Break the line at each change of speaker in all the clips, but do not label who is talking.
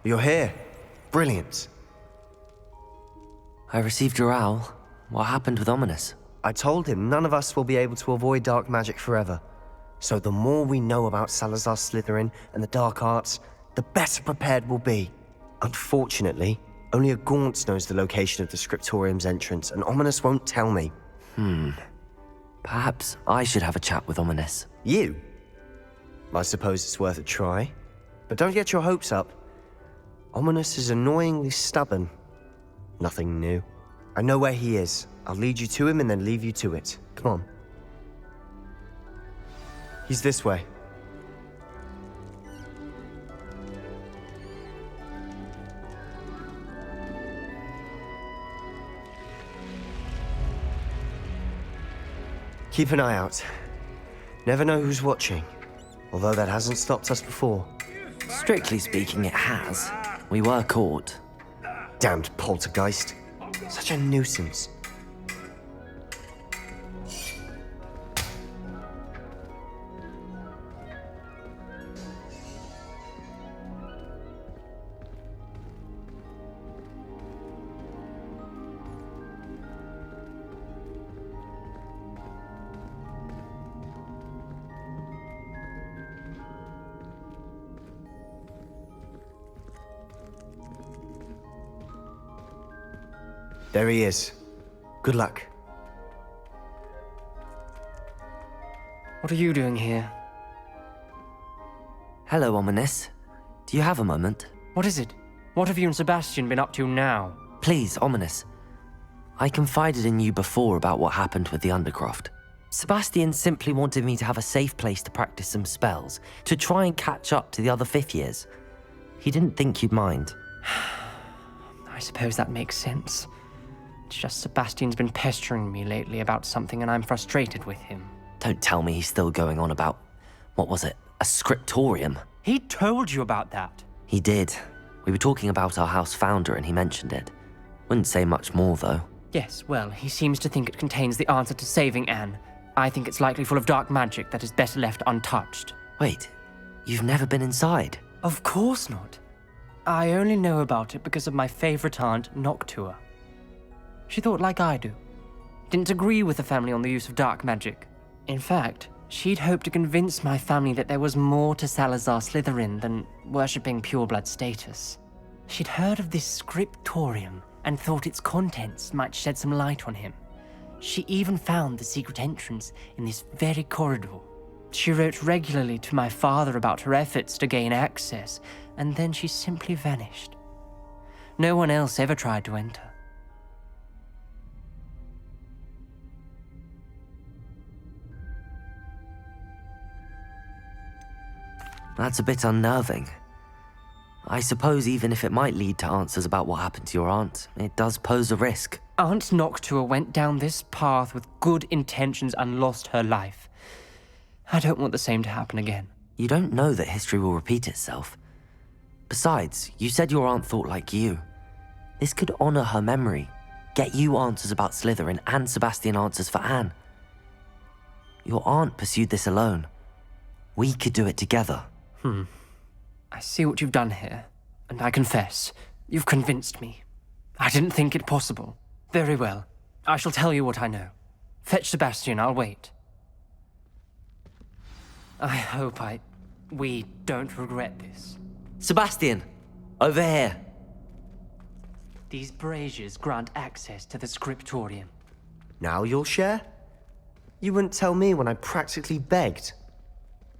You're here. Brilliant.
I received your owl. What happened with Ominous?
I told him none of us will be able to avoid dark magic forever. So the more we know about Salazar Slytherin and the dark arts, the better prepared we'll be. Unfortunately, only a Gaunt knows the location of the Scriptorium's entrance, and Ominous won't tell me.
Perhaps I should have a chat with Ominous.
You? I suppose it's worth a try. But don't get your hopes up. Ominous is annoyingly stubborn. Nothing new. I know where he is. I'll lead you to him and then leave you to it. Come on. He's this way. Keep an eye out. Never know who's watching. Although that hasn't stopped us before.
Strictly speaking, it has. We were caught.
Damned poltergeist. Such a nuisance. There he is. Good luck.
What are you doing here?
Hello, Ominous. Do you have a moment?
What is it? What have you and Sebastian been up to now?
Please, Ominous. I confided in you before about what happened with the Undercroft. Sebastian simply wanted me to have a safe place to practice some spells, to try and catch up to the other fifth years. He didn't think you'd mind.
I suppose that makes sense. It's just Sebastian's been pestering me lately about something and I'm frustrated with him.
Don't tell me he's still going on about, what was it, a scriptorium?
He told you about that.
He did. We were talking about our house founder and he mentioned it. Wouldn't say much more, though.
Yes, well, he seems to think it contains the answer to saving Anne. I think it's likely full of dark magic that is better left untouched.
Wait, you've never been inside?
Of course not. I only know about it because of my favorite aunt, Noctua. She thought like I do. Didn't agree with the family on the use of dark magic. In fact, she'd hoped to convince my family that there was more to Salazar Slytherin than worshipping pureblood status. She'd heard of this scriptorium and thought its contents might shed some light on him. She even found the secret entrance in this very corridor. She wrote regularly to my father about her efforts to gain access, and then she simply vanished. No one else ever tried to enter.
That's a bit unnerving. I suppose even if it might lead to answers about what happened to your aunt, it does pose a risk.
Aunt Noctua went down this path with good intentions and lost her life. I don't want the same to happen again.
You don't know that history will repeat itself. Besides, you said your aunt thought like you. This could honor her memory, get you answers about Slytherin and Sebastian answers for Anne. Your aunt pursued this alone. We could do it together.
I see what you've done here, and I confess, you've convinced me. I didn't think it possible. Very well. I shall tell you what I know. Fetch Sebastian, I'll wait. I hope we don't regret this.
Sebastian! Over here!
These braziers grant access to the scriptorium.
Now you'll share? You wouldn't tell me when I practically begged.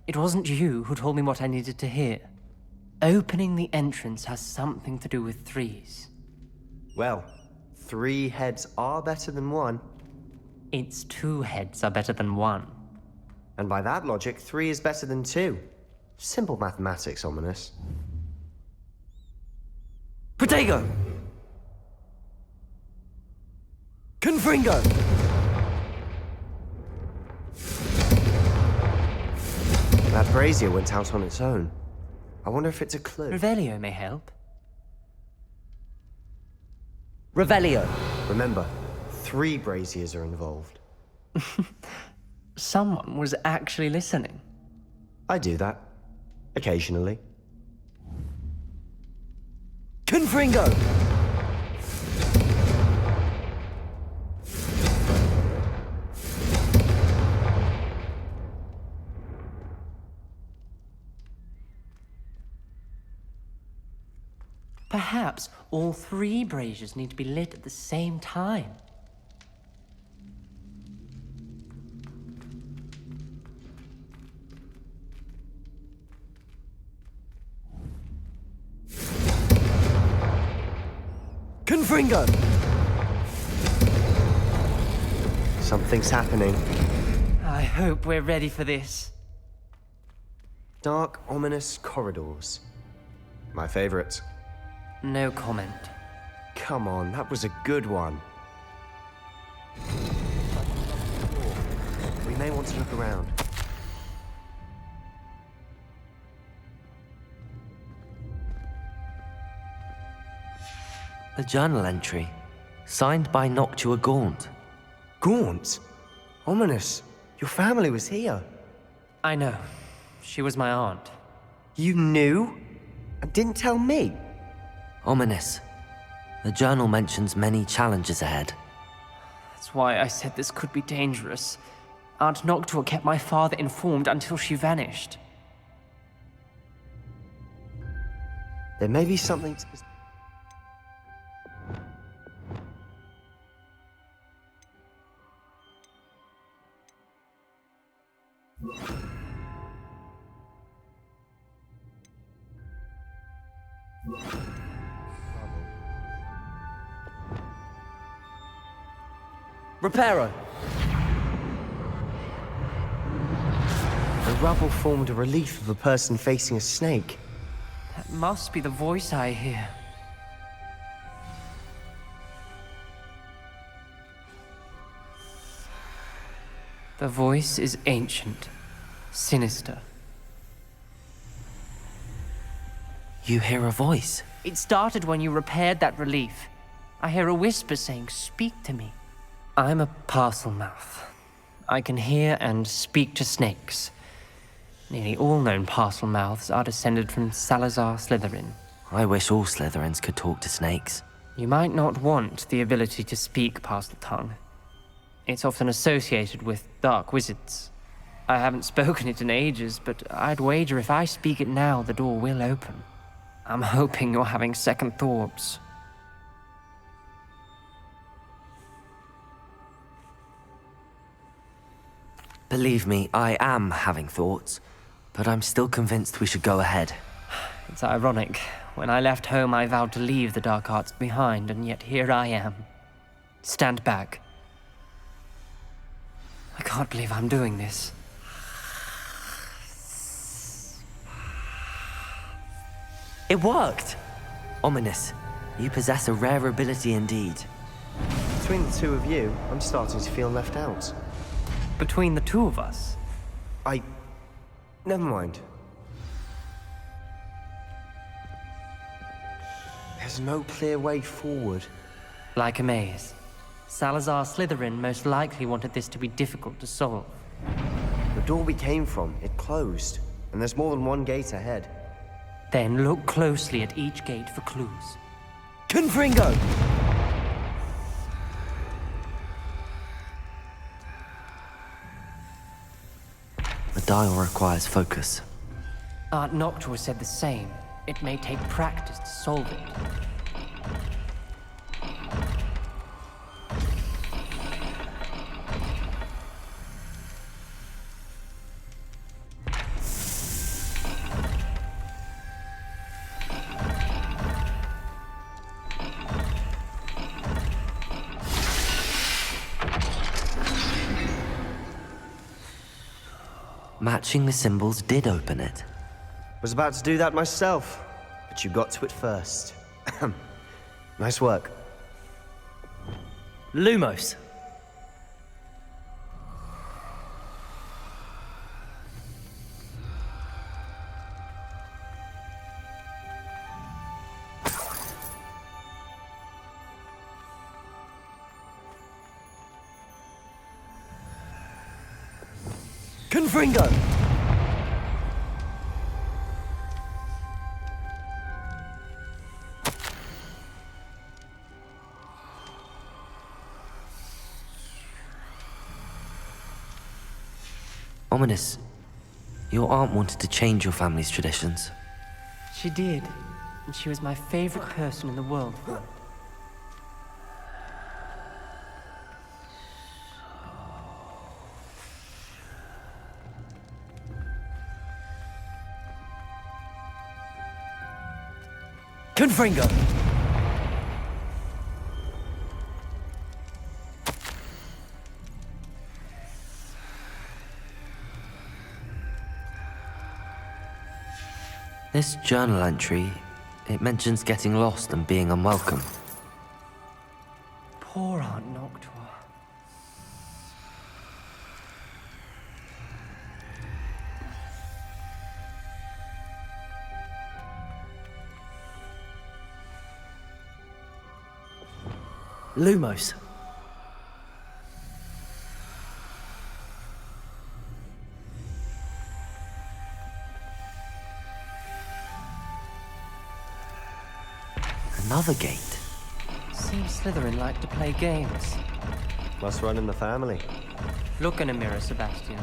It wasn't you who told me what I needed to hear. Opening the entrance has something to do with threes.
Well, 3 heads are better than 1.
Its 2 heads are better than 1.
And by that logic, 3 is better than 2. Simple mathematics, Ominous.
Protego! Confringo!
That brazier went out on its own. I wonder if it's a clue.
Revelio may help.
Revelio!
Remember, 3 braziers are involved.
Someone was actually listening.
I do that. Occasionally. Confringo!
Perhaps all three braziers need to be lit at the same time.
Confringo! Something's happening.
I hope we're ready for this.
Dark, ominous corridors. My favorite.
No comment.
Come on, that was a good one. We may want to look around.
A journal entry, signed by Noctua Gaunt.
Gaunt? Ominous. Your family was here.
I know. She was my aunt.
You knew? And didn't tell me?
Ominous. The journal mentions many challenges ahead.
That's why I said this could be dangerous. Aunt Noctua kept my father informed until she vanished.
There may be something to...
Reparo!
The rubble formed a relief of a person facing a snake.
That must be the voice I hear. The voice is ancient, sinister.
You hear a voice.
It started when you repaired that relief. I hear a whisper saying, "Speak to me." I'm a parcel mouth. I can hear and speak to snakes. Nearly all known parcel mouths are descended from Salazar Slytherin.
I wish all Slytherins could talk to snakes.
You might not want the ability to speak parcel tongue. It's often associated with dark wizards. I haven't spoken it in ages, but I'd wager if I speak it now, the door will open. I'm hoping you're having second thoughts.
Believe me, I am having thoughts, but I'm still convinced we should go ahead.
It's ironic. When I left home, I vowed to leave the dark arts behind, and yet here I am. Stand back. I can't believe I'm doing this.
It worked! Ominous, you possess a rare ability indeed.
Between the two of you, I'm starting to feel left out.
Between the two of us,
Never mind. There's no clear way forward.
like a maze. Salazar Slytherin most likely wanted this to be difficult to solve.
The door we came from, it closed. And there's more than one gate ahead.
Then look closely at each gate for clues.
Confringo!
The dial requires focus.
Aunt Noctua said the same. It may take practice to solve it.
Matching the symbols did open it.
Was about to do that myself, but you got to it first. Nice work.
Lumos.
Confringo!
Ominous, your aunt wanted to change your family's traditions.
She did, and she was my favorite person in the world for it.
Confringo!
This journal entry, it mentions getting lost and being unwelcome.
Poor Aunt Noctua.
Lumos.
Another gate.
Seems Slytherin like to play games.
Must run in the family.
Look in a mirror, Sebastian.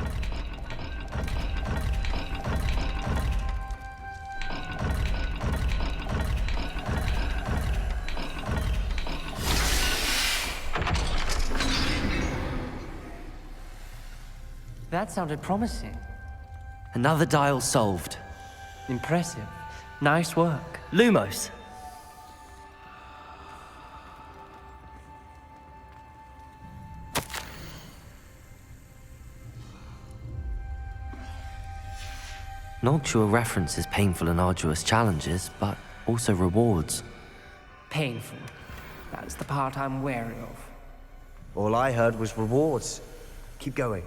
That sounded promising.
Another dial solved.
Impressive. Nice work.
Lumos.
Noctua references painful and arduous challenges, but also rewards.
Painful. That's the part I'm wary of.
All I heard was rewards. Keep going.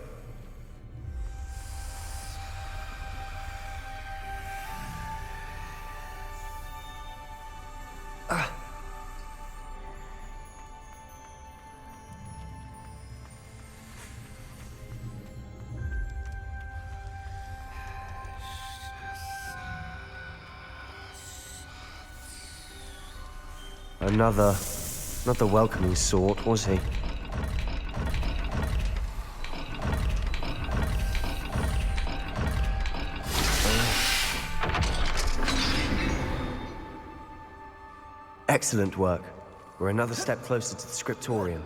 Another, not the welcoming sort, was he? Excellent work. We're another step closer to the scriptorium.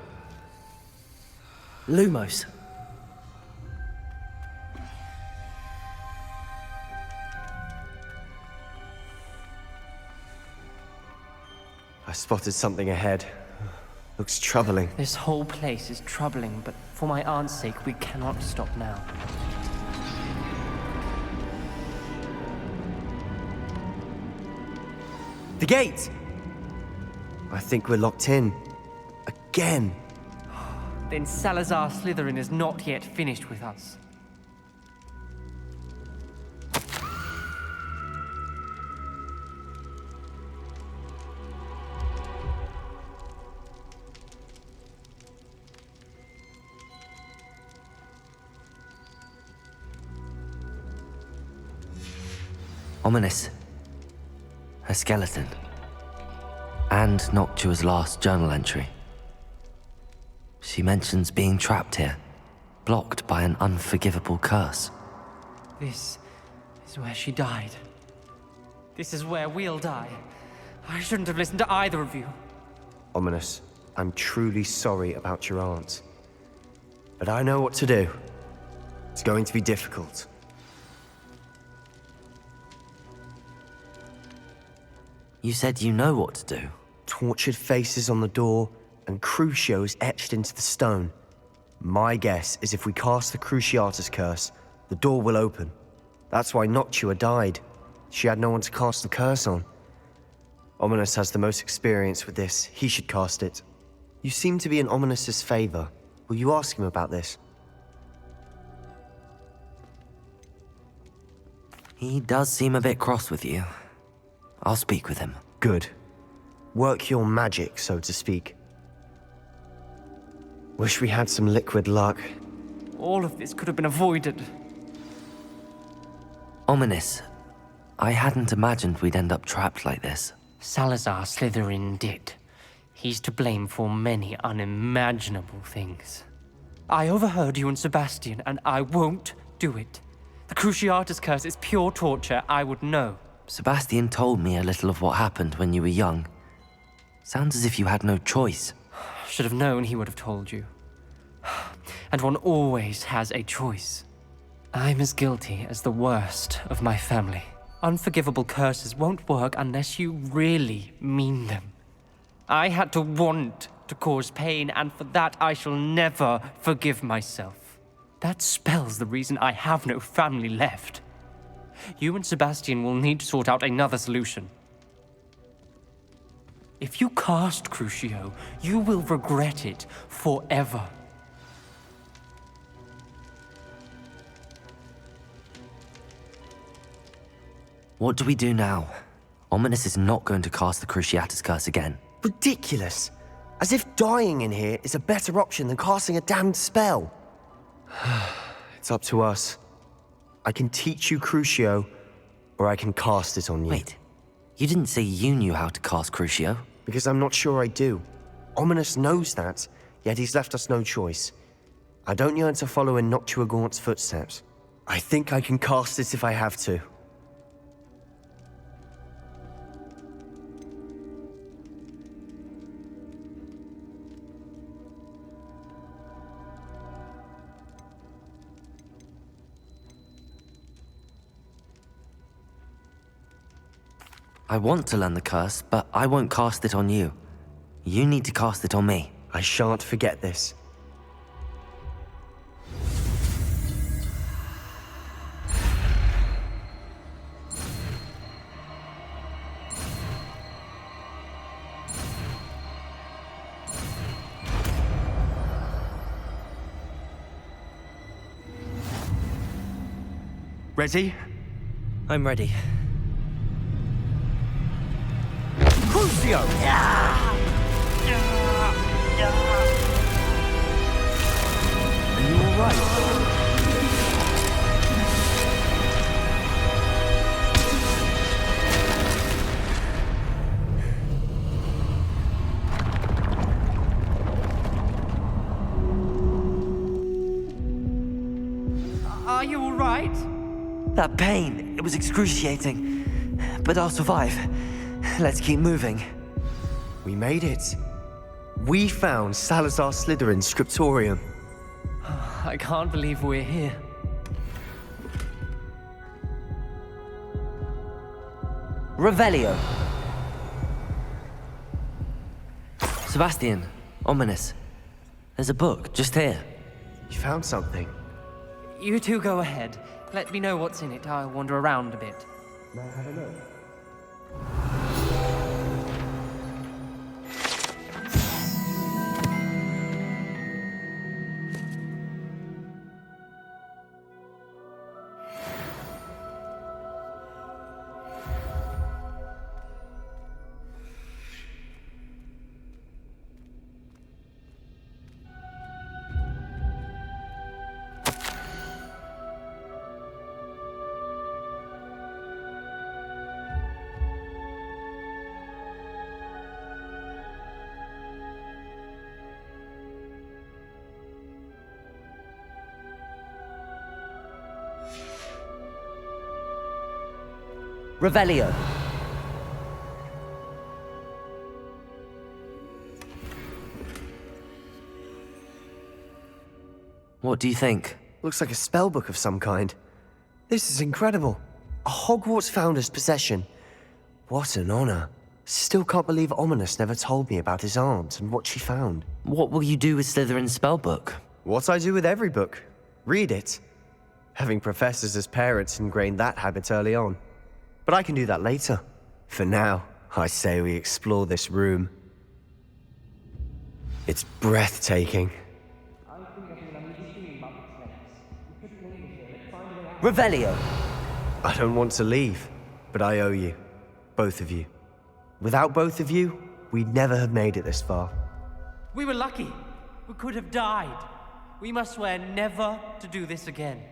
Lumos.
I spotted something ahead. Looks troubling.
This whole place is troubling, but for my aunt's sake, we cannot stop now.
The gate! I think we're locked in. Again.
Then Salazar Slytherin is not yet finished with us.
Ominous. Her skeleton. And Noctua's last journal entry. She mentions being trapped here, blocked by an unforgivable curse.
This is where she died. This is where we'll die. I shouldn't have listened to either of you.
Ominous, I'm truly sorry about your aunt. But I know what to do. It's going to be difficult.
You said you know what to do.
Tortured faces on the door and crucios etched into the stone. My guess is if we cast the Cruciatus curse, the door will open. That's why Noctua died. She had no one to cast the curse on. Ominous has the most experience with this. He should cast it. You seem to be in Ominous's favor. Will you ask him about this?
He does seem a bit cross with you. I'll speak with him.
Good. Work your magic, so to speak. Wish we had some liquid luck.
All of this could have been avoided.
Ominous. I hadn't imagined we'd end up trapped like this.
Salazar Slytherin did. He's to blame for many unimaginable things. I overheard you and Sebastian, and I won't do it. The Cruciatus curse is pure torture, I would know.
Sebastian told me a little of what happened when you were young. Sounds as if you had no choice.
Should have known he would have told you. And one always has a choice. I'm as guilty as the worst of my family. Unforgivable curses won't work unless you really mean them. I had to want to cause pain, and for that I shall never forgive myself. That spells the reason I have no family left. You and Sebastian will need to sort out another solution. If you cast Crucio, you will regret it forever.
What do we do now? Ominous is not going to cast the Cruciatus curse again.
Ridiculous. As if dying in here is a better option than casting a damned spell. It's up to us. I can teach you Crucio, or I can cast it on you.
Wait, you didn't say you knew how to cast Crucio?
Because I'm not sure I do. Ominous knows that, yet he's left us no choice. I don't yearn to follow in Noctua Gaunt's footsteps. I think I can cast it if I have to.
I want to learn the curse, but I won't cast it on you. You need to cast it on me.
I shan't forget this. Ready?
I'm ready.
Crucio! Are you alright?
Are you alright?
That pain, it was excruciating. But I'll survive. Let's keep moving.
We made it. We found Salazar Slytherin's scriptorium.
I can't believe we're here.
Revelio. Sebastian, Ominous. There's a book just here.
You found something.
You two go ahead. Let me know what's in it. I'll wander around a bit.
Revelio. What do you think?
Looks like a spellbook of some kind. This is incredible. A Hogwarts founder's possession. What an honor. Still can't believe Ominous never told me about his aunt and what she found.
What will you do with Slytherin's spellbook?
What I do with every book. Read it. Having professors as parents ingrained that habit early on. But I can do that later. For now, I say we explore this room. It's breathtaking.
Revelio.
I don't want to leave, but I owe you. Both of you. Without both of you, we'd never have made it this far.
We were lucky. We could have died. We must swear never to do this again.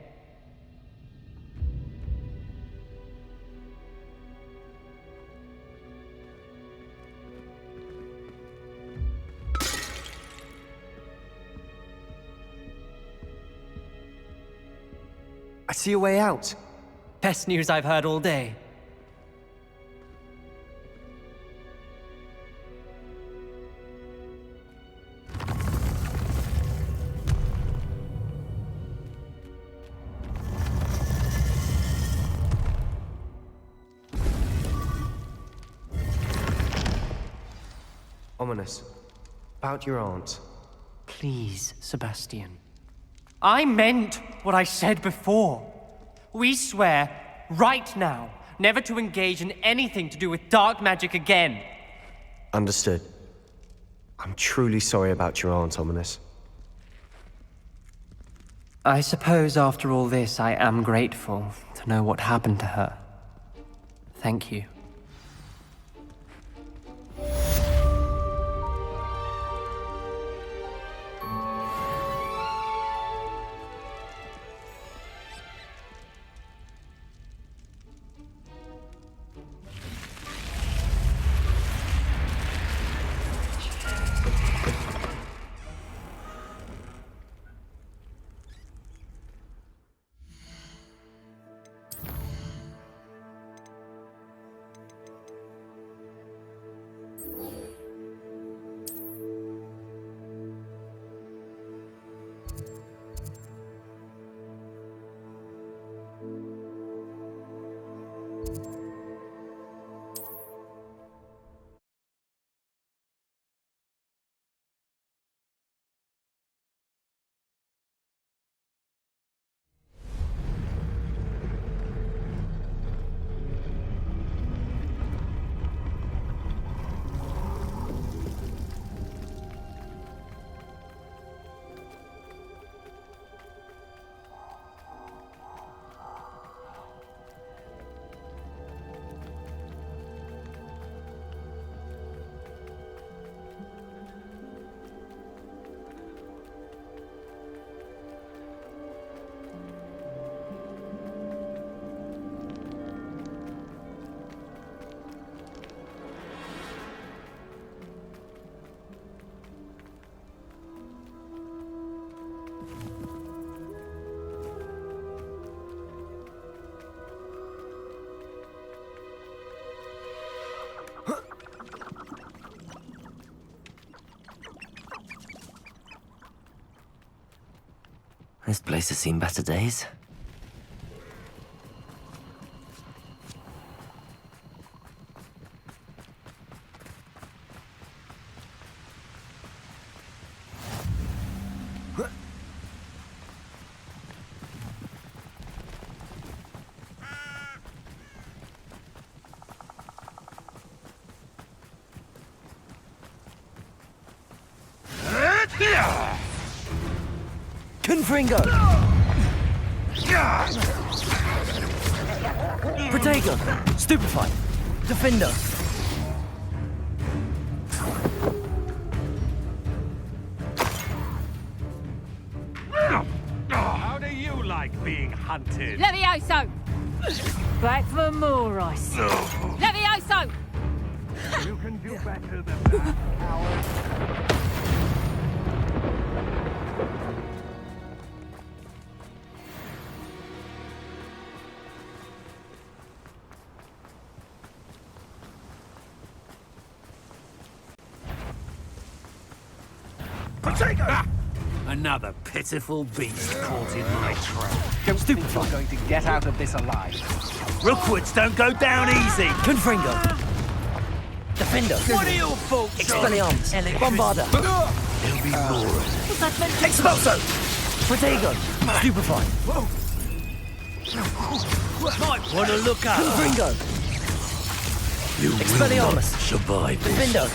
I see a way out.
Best news I've heard all day.
Ominous. About your aunt.
Please, Sebastian. I meant what I said before. We swear, right now, never to engage in anything to do with dark magic again.
Understood. I'm truly sorry about your aunt, Ominous.
I suppose after all this, I am grateful to know what happened to her. Thank you.
This place has seen better days.
Confringo!
Protego! Stupefy! Defender!
How do you like being hunted?
Levioso! Back for more ice. Levioso!
You can do better than that, coward. Ah! Another pitiful beast caught in my trap.
Don't stupefy!
You're going to get out of this alive. Rookwoods don't go down easy.
Confringo! Defender!
What are your faults?
Expelliarmus! Bombarda!
There'll be more.
Expulso! Protego! Stupefy!
Might want to look up.
Confringo!
You will not
Expelliarmus!
survive this.
Defender!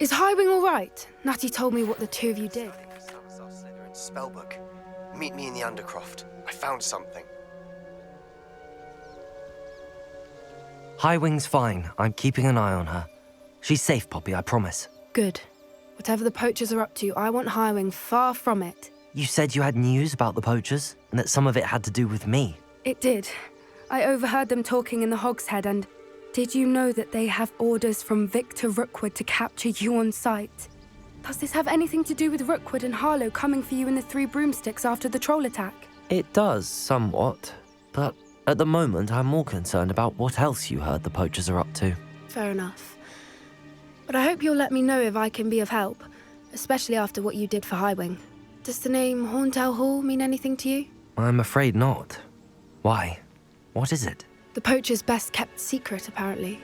Is Highwing all right? Natty told me what the two of you did.
Salazar Slytherin's spellbook. Meet me in the Undercroft. I found something.
Highwing's fine. I'm keeping an eye on her. She's safe, Poppy, I promise.
Good. Whatever the poachers are up to, I want Highwing far from it.
You said you had news about the poachers, and that some of it had to do with me.
It did. I overheard them talking in the Hogshead, and did you know that they have orders from Victor Rookwood to capture you on sight? Does this have anything to do with Rookwood and Harlow coming for you in the Three Broomsticks after the troll attack?
It does, somewhat. But at the moment, I'm more concerned about what else you heard the poachers are up to.
Fair enough. But I hope you'll let me know if I can be of help, especially after what you did for Highwing. Does the name Horntail Hall mean anything to you?
I'm afraid not. Why? What is it?
The poacher's best kept secret, apparently.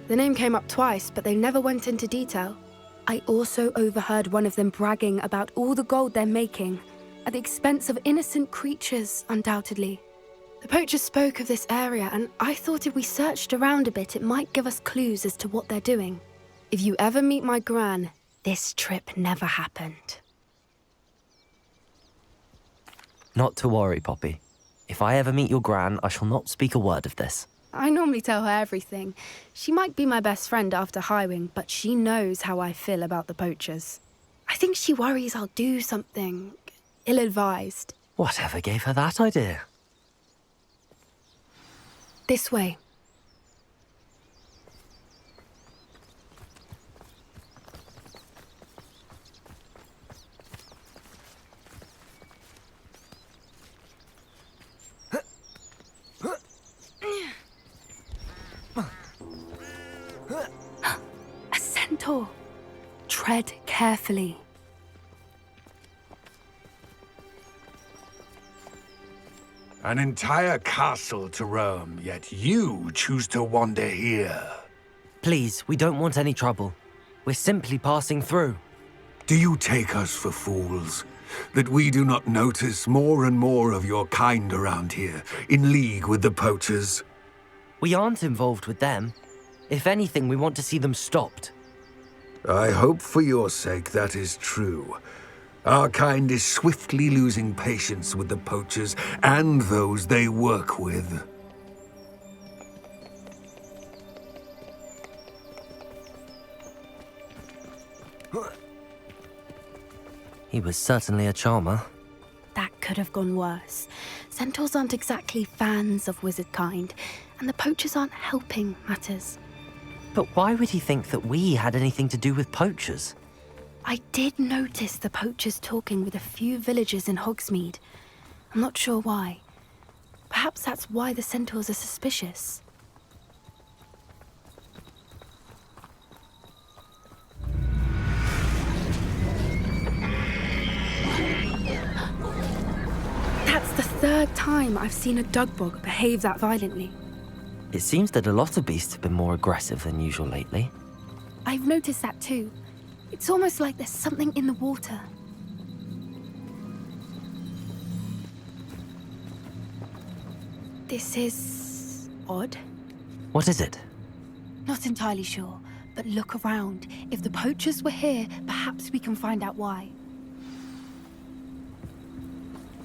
The name came up twice, but they never went into detail. I also overheard one of them bragging about all the gold they're making, at the expense of innocent creatures, undoubtedly. The poachers spoke of this area, and I thought if we searched around a bit, it might give us clues as to what they're doing. If you ever meet my gran, this trip never happened.
Not to worry, Poppy. If I ever meet your gran, I shall not speak a word of this.
I normally tell her everything. She might be my best friend after Highwing, but she knows how I feel about the poachers. I think she worries I'll do something ill-advised.
Whatever gave her that idea?
This way. A centaur. Tread carefully.
An entire castle to roam, yet you choose to wander here.
Please, we don't want any trouble. We're simply passing through.
Do you take us for fools? That we do not notice more and more of your kind around here, in league with the poachers?
We aren't involved with them. If anything, we want to see them stopped.
I hope for your sake that is true. Our kind is swiftly losing patience with the poachers and those they work with.
He was certainly a charmer.
That could have gone worse. Centaurs aren't exactly fans of wizard kind, and the poachers aren't helping matters.
But why would he think that we had anything to do with poachers?
I did notice the poachers talking with a few villagers in Hogsmeade. I'm not sure why. Perhaps that's why the centaurs are suspicious. That's the third time I've seen a dugbog behave that violently.
It seems that a lot of beasts have been more aggressive than usual lately.
I've noticed that too. It's almost like there's something in the water. This is odd.
What is it?
Not entirely sure, but look around. If the poachers were here, perhaps we can find out why.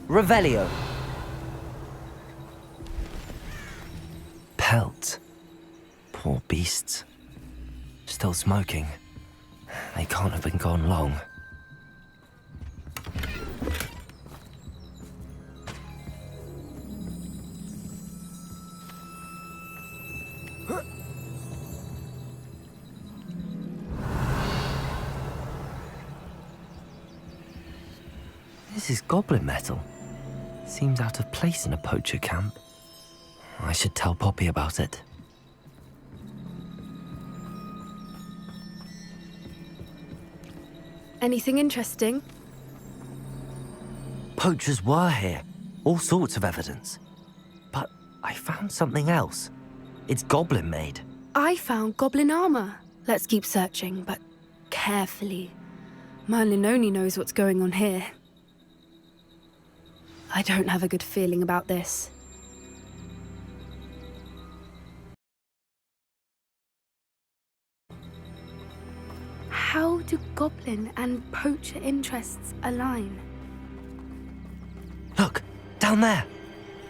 Revelio. Pelt. Poor beasts. Still smoking. They can't have been gone long. This is goblin metal. Seems out of place in a poacher camp. I should tell Poppy about it.
Anything interesting?
Poachers were here. All sorts of evidence. But I found something else. It's goblin made.
I found goblin armor. Let's keep searching, but carefully. Merlin only knows what's going on here. I don't have a good feeling about this. How do goblin and poacher interests align?
Look, down there.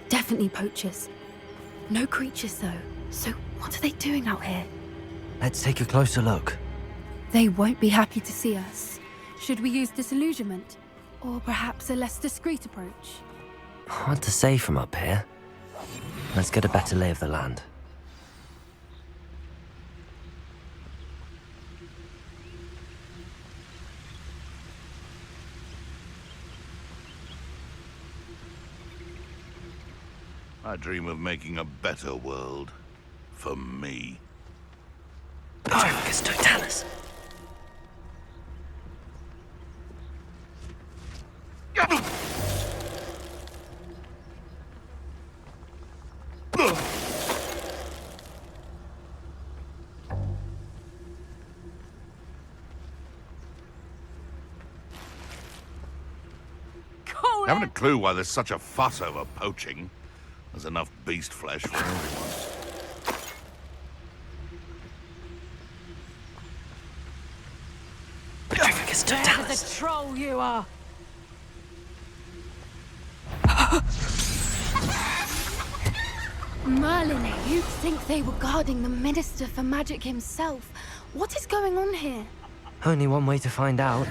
Definitely poachers. No creatures, though. So what are they doing out here?
Let's take a closer look.
They won't be happy to see us. Should we use disillusionment? Or perhaps a less discreet approach?
Hard to say from up here. Let's get a better lay of the land.
I dream of making a better world. For me.
Focus, Totalis.
I haven't a clue why there's such a fuss over poaching. There's enough beast flesh for everyone.
Focus,
There's
Totalis.
the troll you are.
Merlin, you'd think they were guarding the Minister for Magic himself. What is going on here?
Only one way to find out.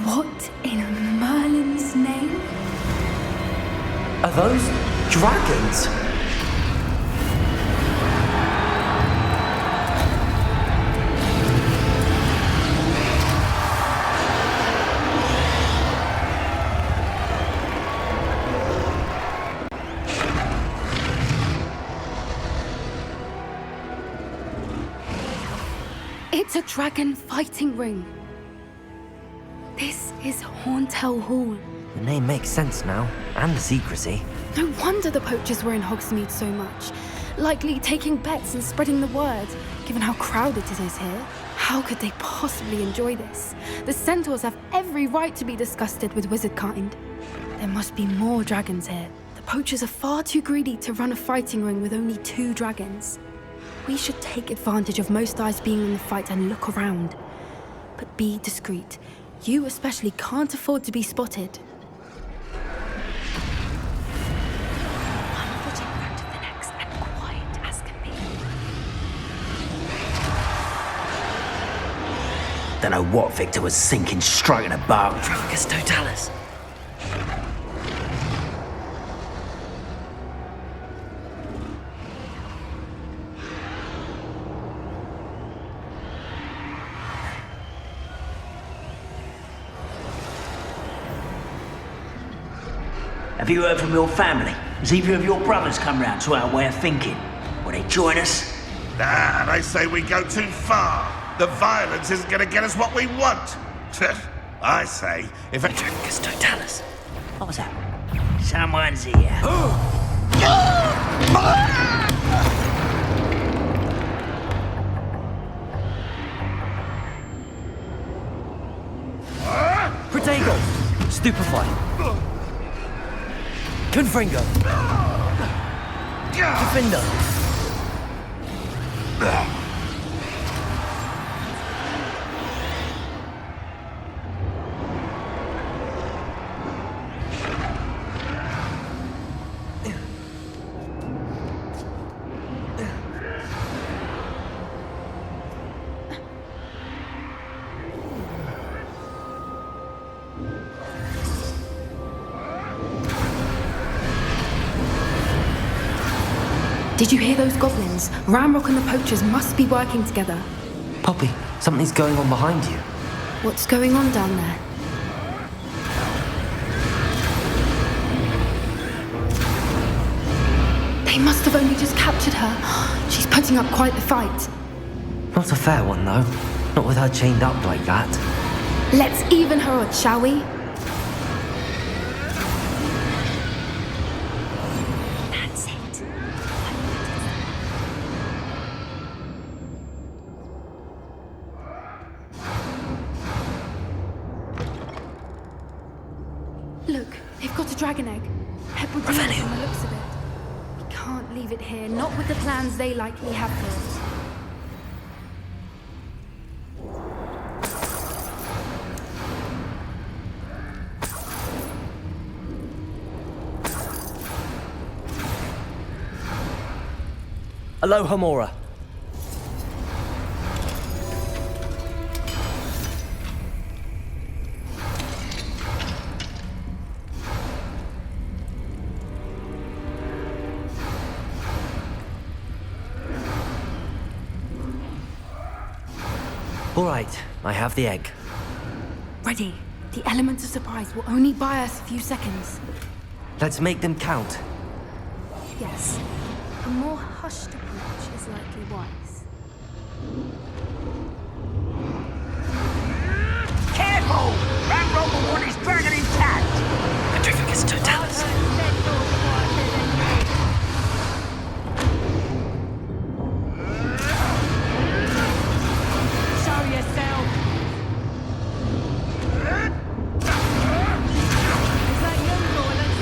What in Merlin's name?
Are those dragons?
It's a dragon fighting ring. This is Horntail Hall.
The name makes sense now, and the secrecy.
No wonder the poachers were in Hogsmeade so much. Likely taking bets and spreading the word, given how crowded it is here. How could they possibly enjoy this? The centaurs have every right to be disgusted with wizard kind. There must be more dragons here. The poachers are far too greedy to run a fighting ring with only 2 dragons. We should take advantage of most eyes being in the fight and look around. But be discreet. You especially can't afford to be spotted. One foot in front of the next and quiet as can be.
Don't know what Victor was thinking, striking a bow.
Focus, Totalis.
Have you heard from your family? Has either of your brothers come round to our way of thinking? Will they join us?
Ah, they say we go too far. The violence isn't going to get us what we want. I say, if a...
Focus, Totalis.
What was that? Someone's here. Protego! Stupefy! Confringo! Defender!
Did you hear those goblins? Ramrock and the poachers must be working together.
Poppy, something's going on behind you.
What's going on down there? They must have only just captured her. She's putting up quite the fight.
Not a fair one, though. Not with her chained up like that.
Let's even her odds, shall we? That's it. a dragon egg. Hebridean from the looks of it. We can't leave it here, not with the plans they likely have for it.
Aloha, Mora. All right, I have the egg.
Ready. The element of surprise will only buy us a few seconds.
Let's make them count.
Yes. A more hushed approach is likely wise.
Careful! That robot one is dragon intact!
Petrificus totalis.
Show yourself! Is that you, Roland?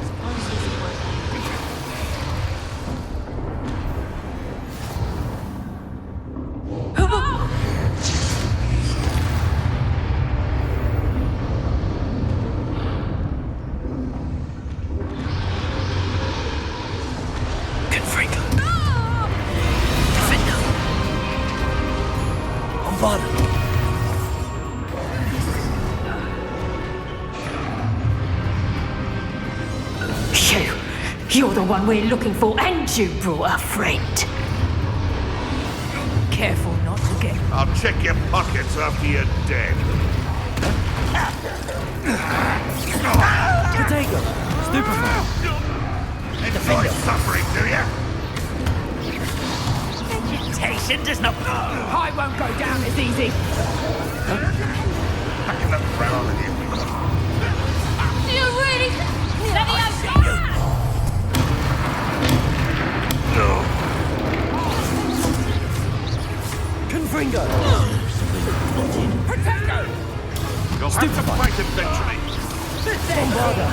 Suppose this is working.
Confringo. Defender. Bombada.
You're the one we're looking for, and you brought a friend. Careful not to get...
I'll check your pockets after you're dead.
Potato. Stupefy.
Enjoy suffering, do you?
Vegetation does not...
I won't go down as easy.
Back in the barrel with you.
You really... Let me out!
Confringo.
You'll have to fight eventually.
Bombada.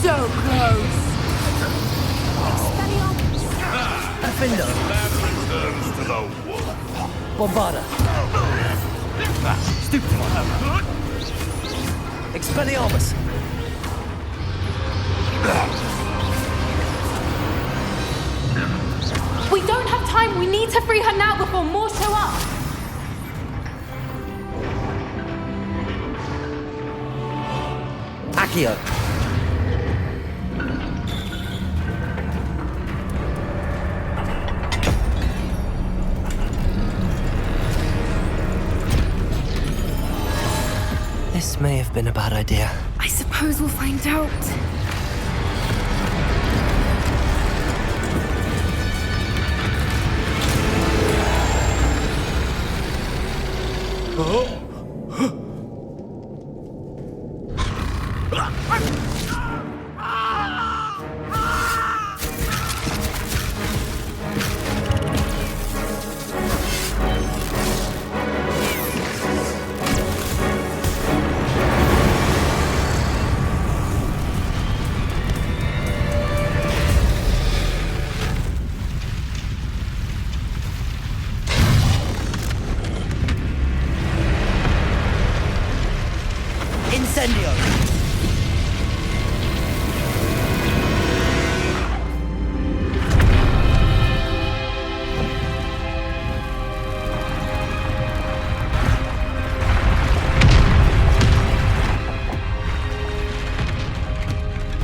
So close.
Defender.
Man returns to the wolf.
Bombada. Stupefy. Expelliarmus.
We don't have time. We need to free her now before more show up.
Accio. This may have been a bad idea.
I suppose we'll find out.
Incendio!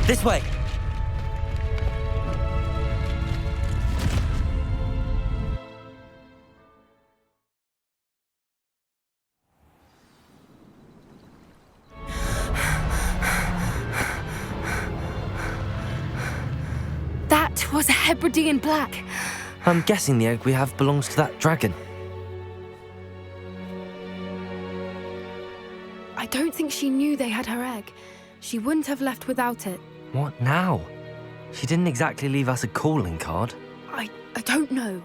This way!
That was a Hebridean black.
I'm guessing the egg we have belongs to that dragon.
I don't think she knew they had her egg. She wouldn't have left without it.
What now? She didn't exactly leave us a calling card.
I don't know.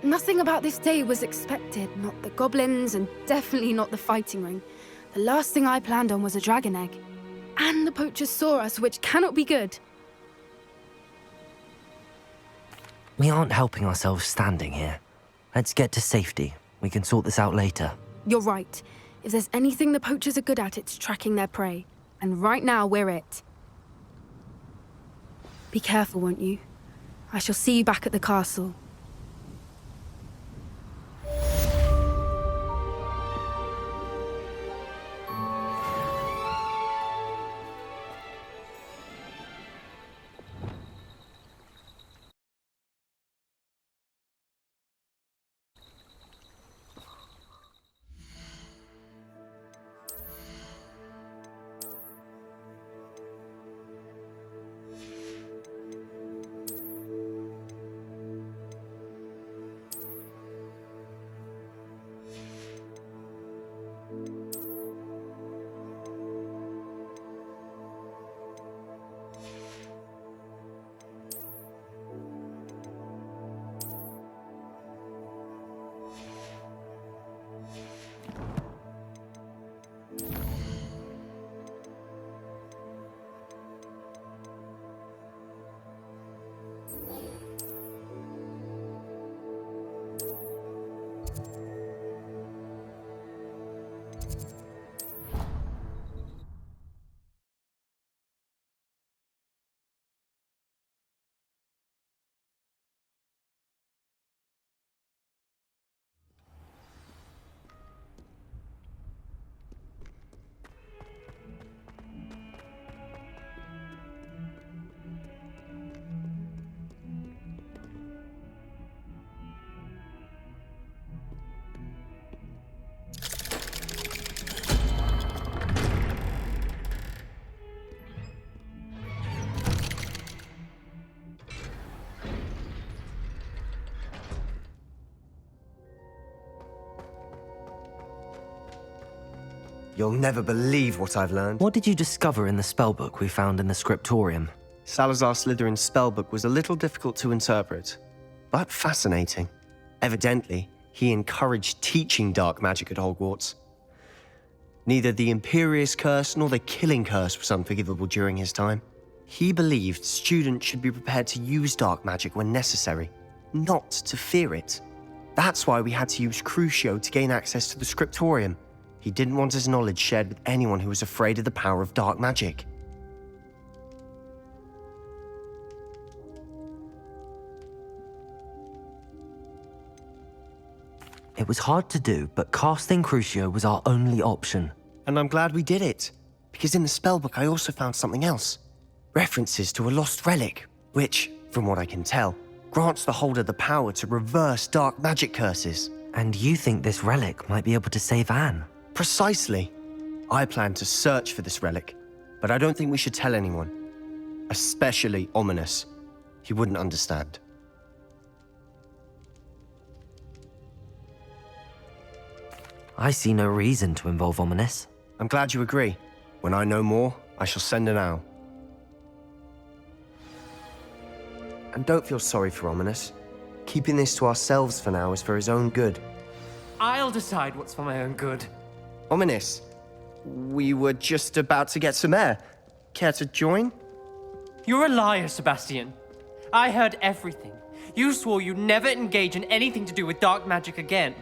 Nothing about this day was expected. Not the goblins, and definitely not the fighting ring. The last thing I planned on was a dragon egg. And the poachers saw us, which cannot be good.
We aren't helping ourselves standing here. Let's get to safety. We can sort this out later.
You're right. If there's anything the poachers are good at, it's tracking their prey. And right now, we're it. Be careful, won't you? I shall see you back at the castle.
You'll never believe what I've learned.
What did you discover in the spellbook we found in the scriptorium?
Salazar Slytherin's spellbook was a little difficult to interpret, but fascinating. Evidently, he encouraged teaching dark magic at Hogwarts. Neither the Imperious Curse nor the Killing Curse was unforgivable during his time. He believed students should be prepared to use dark magic when necessary, not to fear it. That's why we had to use Crucio to gain access to the scriptorium. He didn't want his knowledge shared with anyone who was afraid of the power of dark magic.
It was hard to do, but casting Crucio was our only option.
And I'm glad we did it, because in the spellbook I also found something else. References to a lost relic, which, from what I can tell, grants the holder the power to reverse dark magic curses.
And you think this relic might be able to save Anne?
Precisely. I plan to search for this relic, but I don't think we should tell anyone. Especially Ominous. He wouldn't understand.
I see no reason to involve Ominous.
I'm glad you agree. When I know more, I shall send an owl. And don't feel sorry for Ominous. Keeping this to ourselves for now is for his own good.
I'll decide what's for my own good.
Ominous, we were just about to get some air. Care to join?
You're a liar, Sebastian. I heard everything. You swore you'd never engage in anything to do with dark magic again.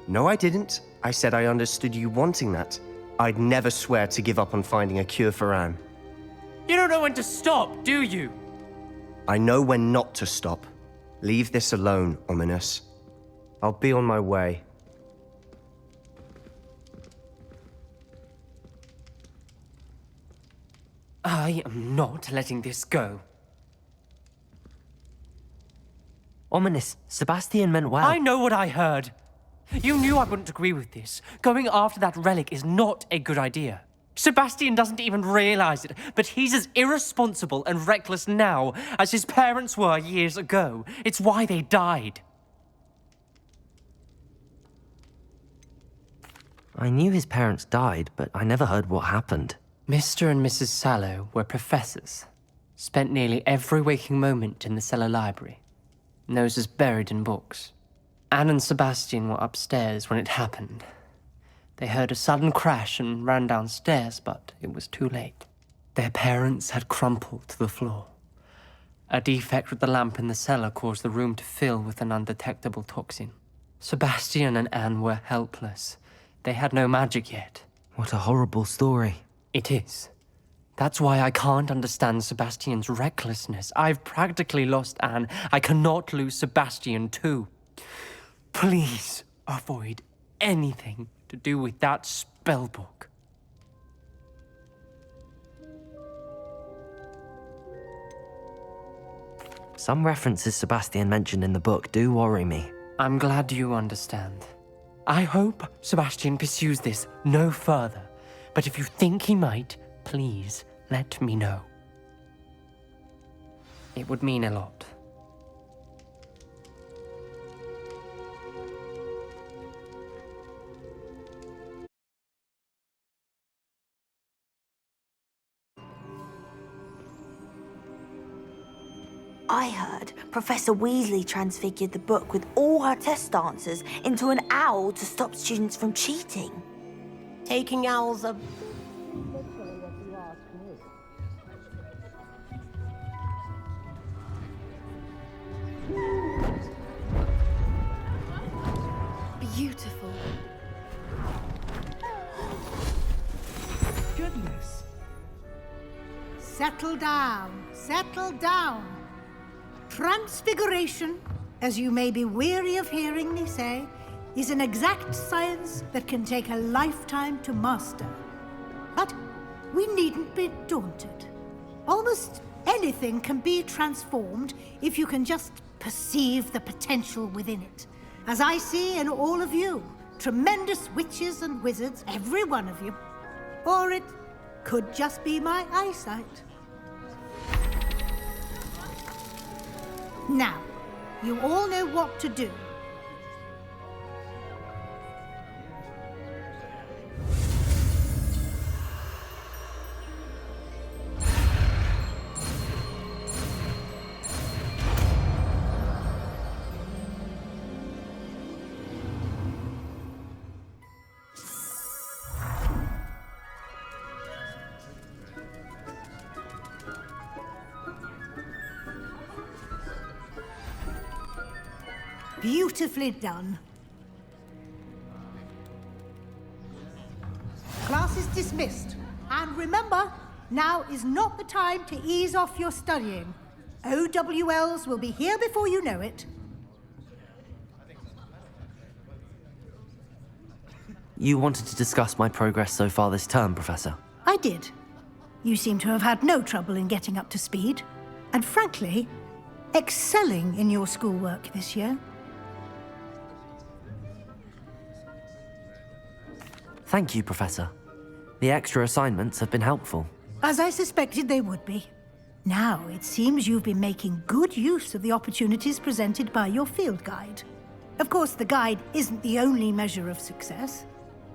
No, I didn't. I said I understood you wanting that. I'd never swear to give up on finding a cure for Anne.
You don't know when to stop, do you?
I know when not to stop. Leave this alone, Ominous. I'll be on my way.
I am not letting this go.
Ominous, Sebastian meant well.
I know what I heard. You knew I wouldn't agree with this. Going after that relic is not a good idea. Sebastian doesn't even realize it, but he's as irresponsible and reckless now as his parents were years ago. It's why they died.
I knew his parents died, but I never heard what happened.
Mr. and Mrs. Sallow were professors. Spent nearly every waking moment in the cellar library. Noses buried in books. Anne and Sebastian were upstairs when it happened. They heard a sudden crash and ran downstairs, but it was too late. Their parents had crumpled to the floor. A defect with the lamp in the cellar caused the room to fill with an undetectable toxin. Sebastian and Anne were helpless. They had no magic yet.
What a horrible story.
It is. That's why I can't understand Sebastian's recklessness. I've practically lost Anne. I cannot lose Sebastian too. Please avoid anything to do with that spellbook.
Some references Sebastian mentioned in the book do worry me.
I'm glad you understand. I hope Sebastian pursues this no further, but if you think he might, please let me know. It would mean a lot.
I heard Professor Weasley transfigured the book with all her test answers into an owl to stop students from cheating.
Taking owls are...
Beautiful.
Goodness. Settle down. Settle down. Transfiguration, as you may be weary of hearing me say, is an exact science that can take a lifetime to master. But we needn't be daunted. Almost anything can be transformed if you can just perceive the potential within it. As I see in all of you, tremendous witches and wizards, every one of you. Or it could just be my eyesight. Now, you all know what to do. Beautifully done. Class is dismissed. And remember, now is not the time to ease off your studying. OWLs will be here before you know it.
You wanted to discuss my progress so far this term, Professor.
I did. You seem to have had no trouble in getting up to speed. And frankly, excelling in your schoolwork this year.
Thank you, Professor. The extra assignments have been helpful.
As I suspected they would be. Now, it seems you've been making good use of the opportunities presented by your field guide. Of course, the guide isn't the only measure of success.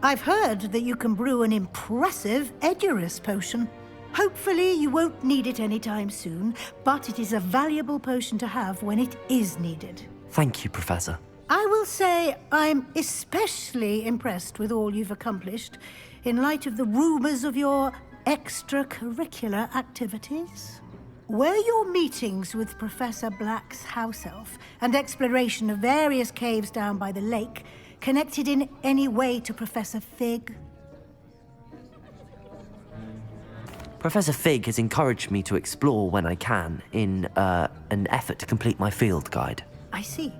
I've heard that you can brew an impressive Edurus potion. Hopefully, you won't need it anytime soon, but it is a valuable potion to have when it is needed.
Thank you, Professor.
I will say I'm especially impressed with all you've accomplished in light of the rumors of your extracurricular activities. Were your meetings with Professor Black's house elf and exploration of various caves down by the lake connected in any way to Professor Fig?
Professor Fig has encouraged me to explore when I can in an effort to complete my field guide.
I see.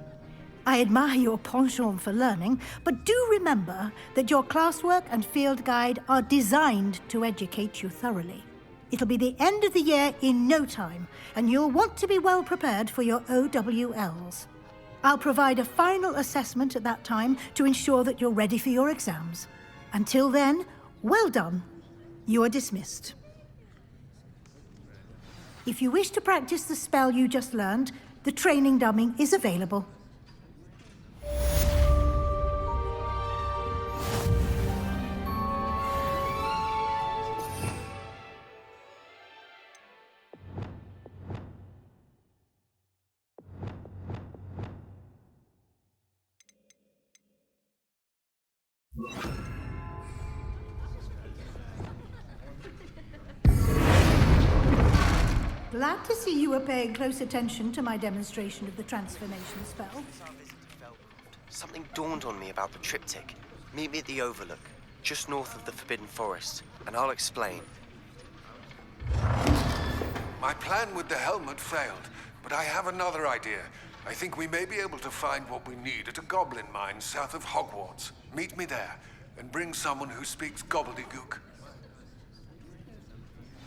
I admire your penchant for learning, but do remember that your classwork and field guide are designed to educate you thoroughly. It'll be the end of the year in no time, and you'll want to be well prepared for your OWLs. I'll provide a final assessment at that time to ensure that you're ready for your exams. Until then, well done. You are dismissed. If you wish to practice the spell you just learned, the training dummy is available. Glad to see you were paying close attention to my demonstration of the transformation spell.
Something dawned on me about the triptych. Meet me at the Overlook, just north of the Forbidden Forest, and I'll explain.
My plan with the helmet failed, but I have another idea. I think we may be able to find what we need at a goblin mine south of Hogwarts. Meet me there, and bring someone who speaks gobbledygook.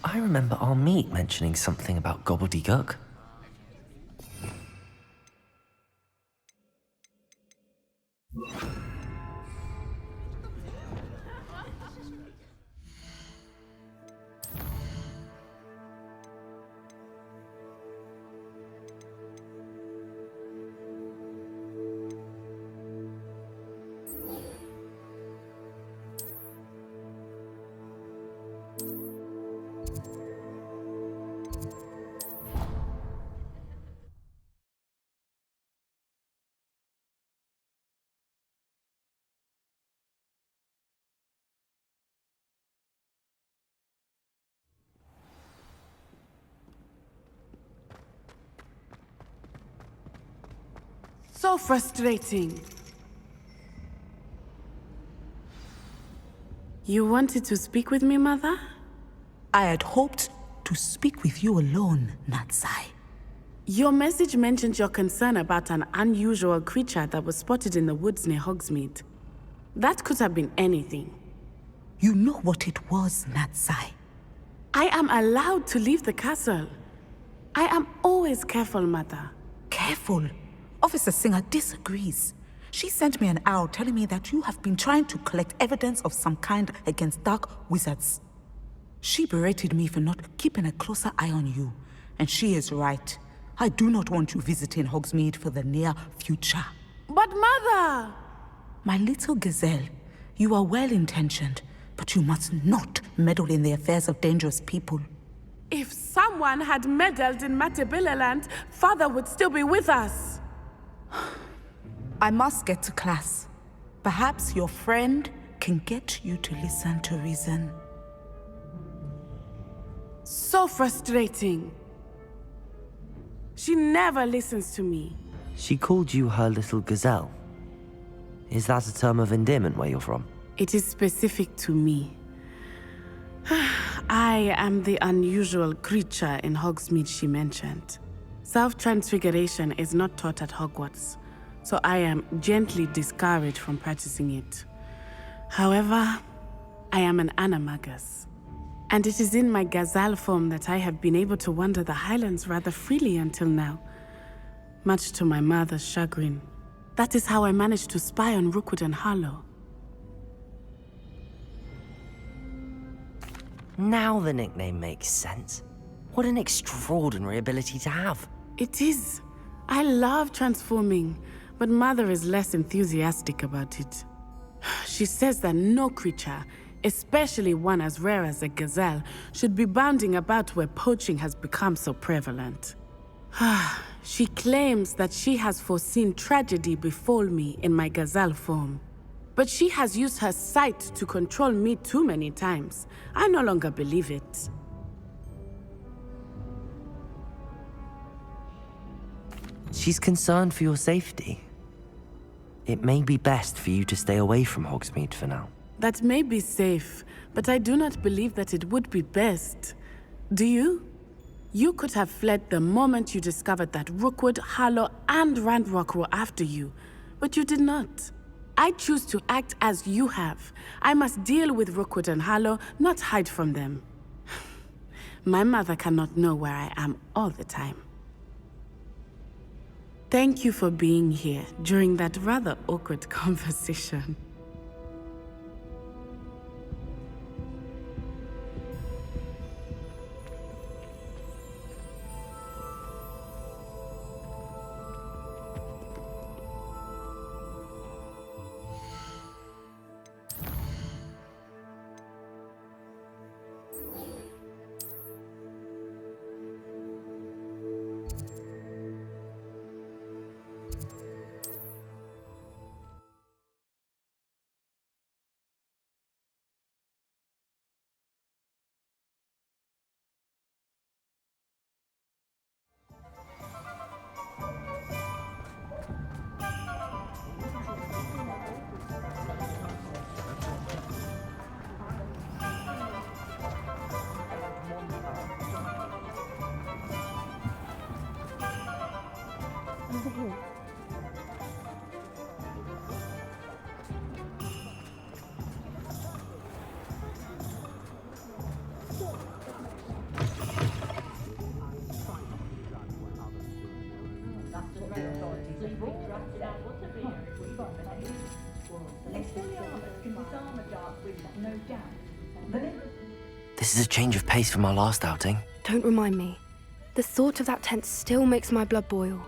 I remember our meet mentioning something about gobbledygook.
So frustrating. You wanted to speak with me, Mother?
I had hoped to speak with you alone, Natsai.
Your message mentioned your concern about an unusual creature that was spotted in the woods near Hogsmeade. That could have been anything.
You know what it was, Natsai.
I am allowed to leave the castle. I am always careful, Mother.
Careful? Officer Singer disagrees. She sent me an owl telling me that you have been trying to collect evidence of some kind against dark wizards. She berated me for not keeping a closer eye on you, and she is right. I do not want you visiting Hogsmeade for the near future.
But Mother!
My little gazelle, you are well-intentioned, but you must not meddle in the affairs of dangerous people.
If someone had meddled in Matabeleland, Father would still be with us.
I must get to class. Perhaps your friend can get you to listen to reason.
So frustrating. She never listens to me.
She called you her little gazelle. Is that a term of endearment where you're from?
It is specific to me. I am the unusual creature in Hogsmeade she mentioned. Self-transfiguration is not taught at Hogwarts, so I am gently discouraged from practicing it. However, I am an animagus, and it is in my gazelle form that I have been able to wander the Highlands rather freely until now, much to my mother's chagrin. That is how I managed to spy on Rookwood and Harlow.
Now the nickname makes sense. What an extraordinary ability to have.
It is. I love transforming, but Mother is less enthusiastic about it. She says that no creature, especially one as rare as a gazelle, should be bounding about where poaching has become so prevalent. She claims that she has foreseen tragedy befall me in my gazelle form. But she has used her sight to control me too many times. I no longer believe it.
She's concerned for your safety. It may be best for you to stay away from Hogsmeade for now.
That may be safe, but I do not believe that it would be best. Do you? You could have fled the moment you discovered that Rookwood, Harlow, and Ranrock were after you, but you did not. I choose to act as you have. I must deal with Rookwood and Harlow, not hide from them. My mother cannot know where I am all the time. Thank you for being here during that rather awkward conversation.
Over here.
This is a change of pace from our last outing.
Don't remind me. The thought of that tent still makes my blood boil.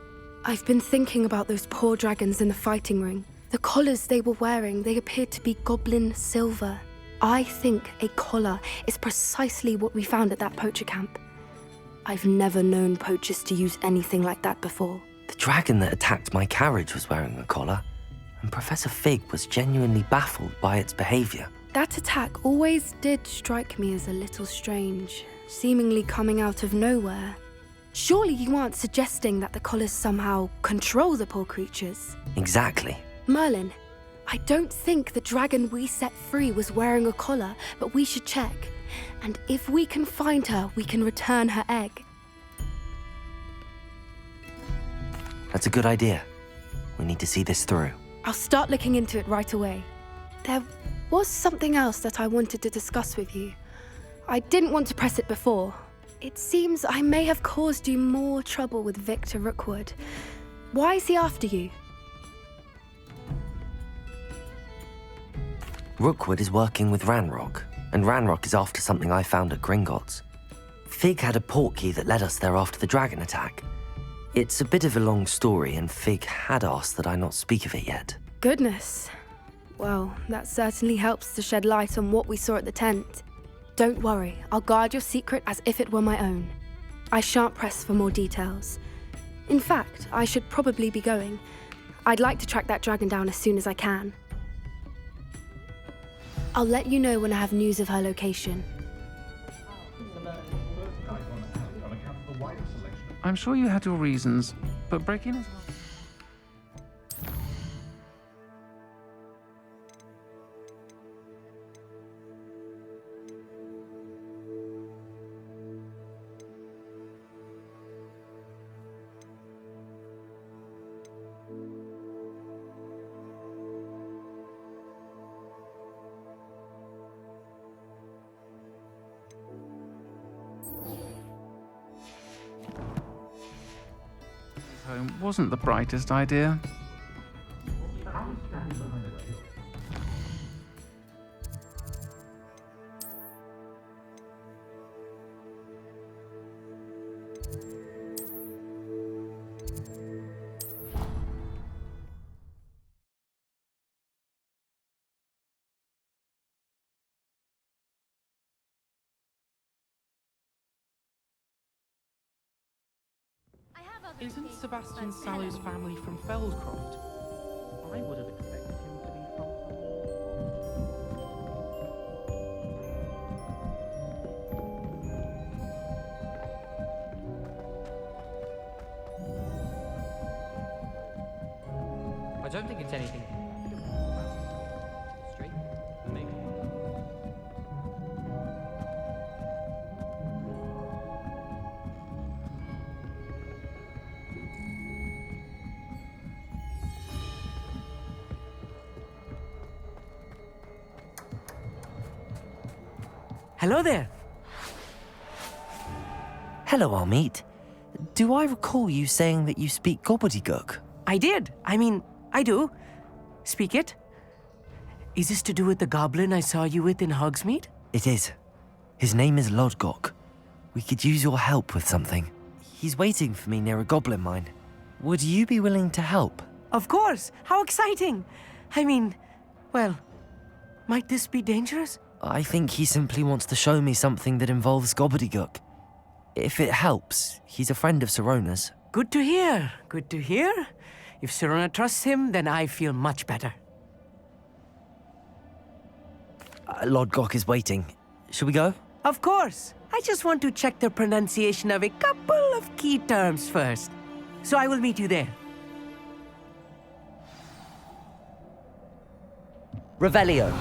I've been thinking about those poor dragons in the fighting ring. The collars they were wearing, they appeared to be goblin silver. I think a collar is precisely what we found at that poacher camp. I've never known poachers to use anything like that before.
The dragon that attacked my carriage was wearing a collar, and Professor Fig was genuinely baffled by its behavior.
That attack always did strike me as a little strange, seemingly coming out of nowhere. Surely you aren't suggesting that the collars somehow control the poor creatures?
Exactly.
Merlin, I don't think the dragon we set free was wearing a collar, but we should check. And if we can find her, we can return her egg.
That's a good idea. We need to see this through.
I'll start looking into it right away. There was something else that I wanted to discuss with you. I didn't want to press it before. It seems I may have caused you more trouble with Victor Rookwood. Why is he after you?
Rookwood is working with Ranrock, and Ranrock is after something I found at Gringotts. Fig had a portkey that led us there after the dragon attack. It's a bit of a long story, and Fig had asked that I not speak of it yet.
Goodness. Well, that certainly helps to shed light on what we saw at the tent. Don't worry, I'll guard your secret as if it were my own. I shan't press for more details. In fact, I should probably be going. I'd like to track that dragon down as soon as I can. I'll let you know when I have news of her location.
I'm sure you had your reasons, but breaking is... home wasn't the brightest idea. Isn't Sebastian Sallow's family from Feldcroft? I would have expected him to be from...
I don't think it's anything. Straight? Maybe.
Hello there.
Hello, Armeet. Do I recall you saying that you speak gobbledygook?
I did. I do. Speak it. Is this to do with the goblin I saw you with in Hogsmeade?
It is. His name is Lodgok. We could use your help with something. He's waiting for me near a goblin mine. Would you be willing to help?
Of course. How exciting. Well, might this be dangerous?
I think he simply wants to show me something that involves gobbledygook. If it helps, he's a friend of Sirona's.
Good to hear. Good to hear. If Sirona trusts him, then I feel much better.
Lodgok is waiting. Shall we go?
Of course. I just want to check the pronunciation of a couple of key terms first. So I will meet you there.
Revelio.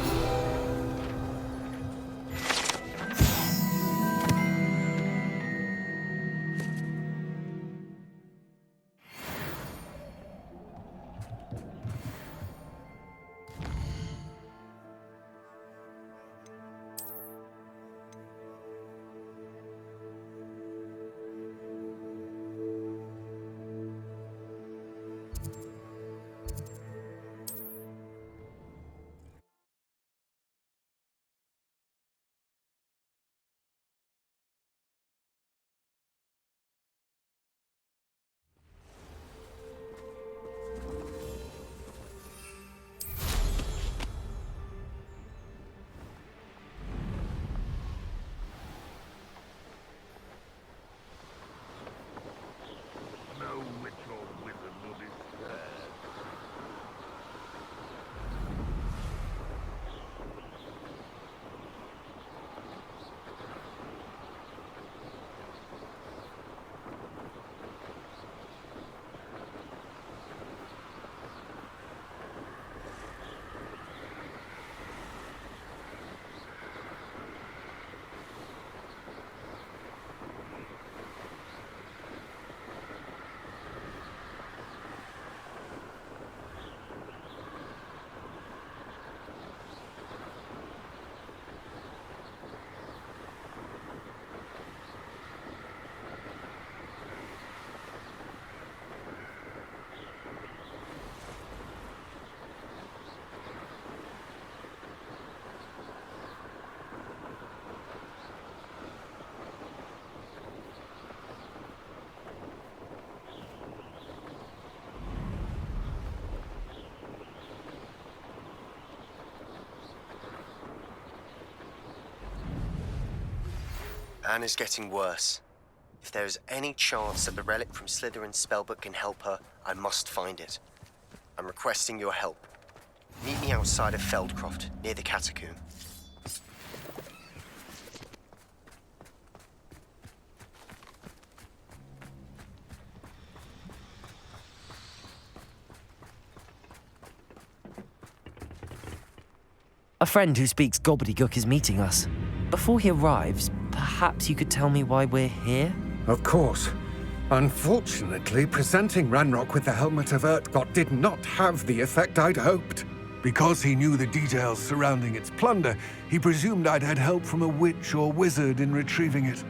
Anne is getting worse. If there is any chance that the relic from Slytherin's spellbook can help her, I must find it. I'm requesting your help. Meet me outside of Feldcroft, near the catacomb.
A friend who speaks gobbledygook is meeting us. Before he arrives, perhaps you could tell me why we're here?
Of course. Unfortunately, presenting Ranrock with the Helmet of Urtkot did not have the effect I'd hoped.
Because he knew the details surrounding its plunder, he presumed I'd had help from a witch or wizard in retrieving it.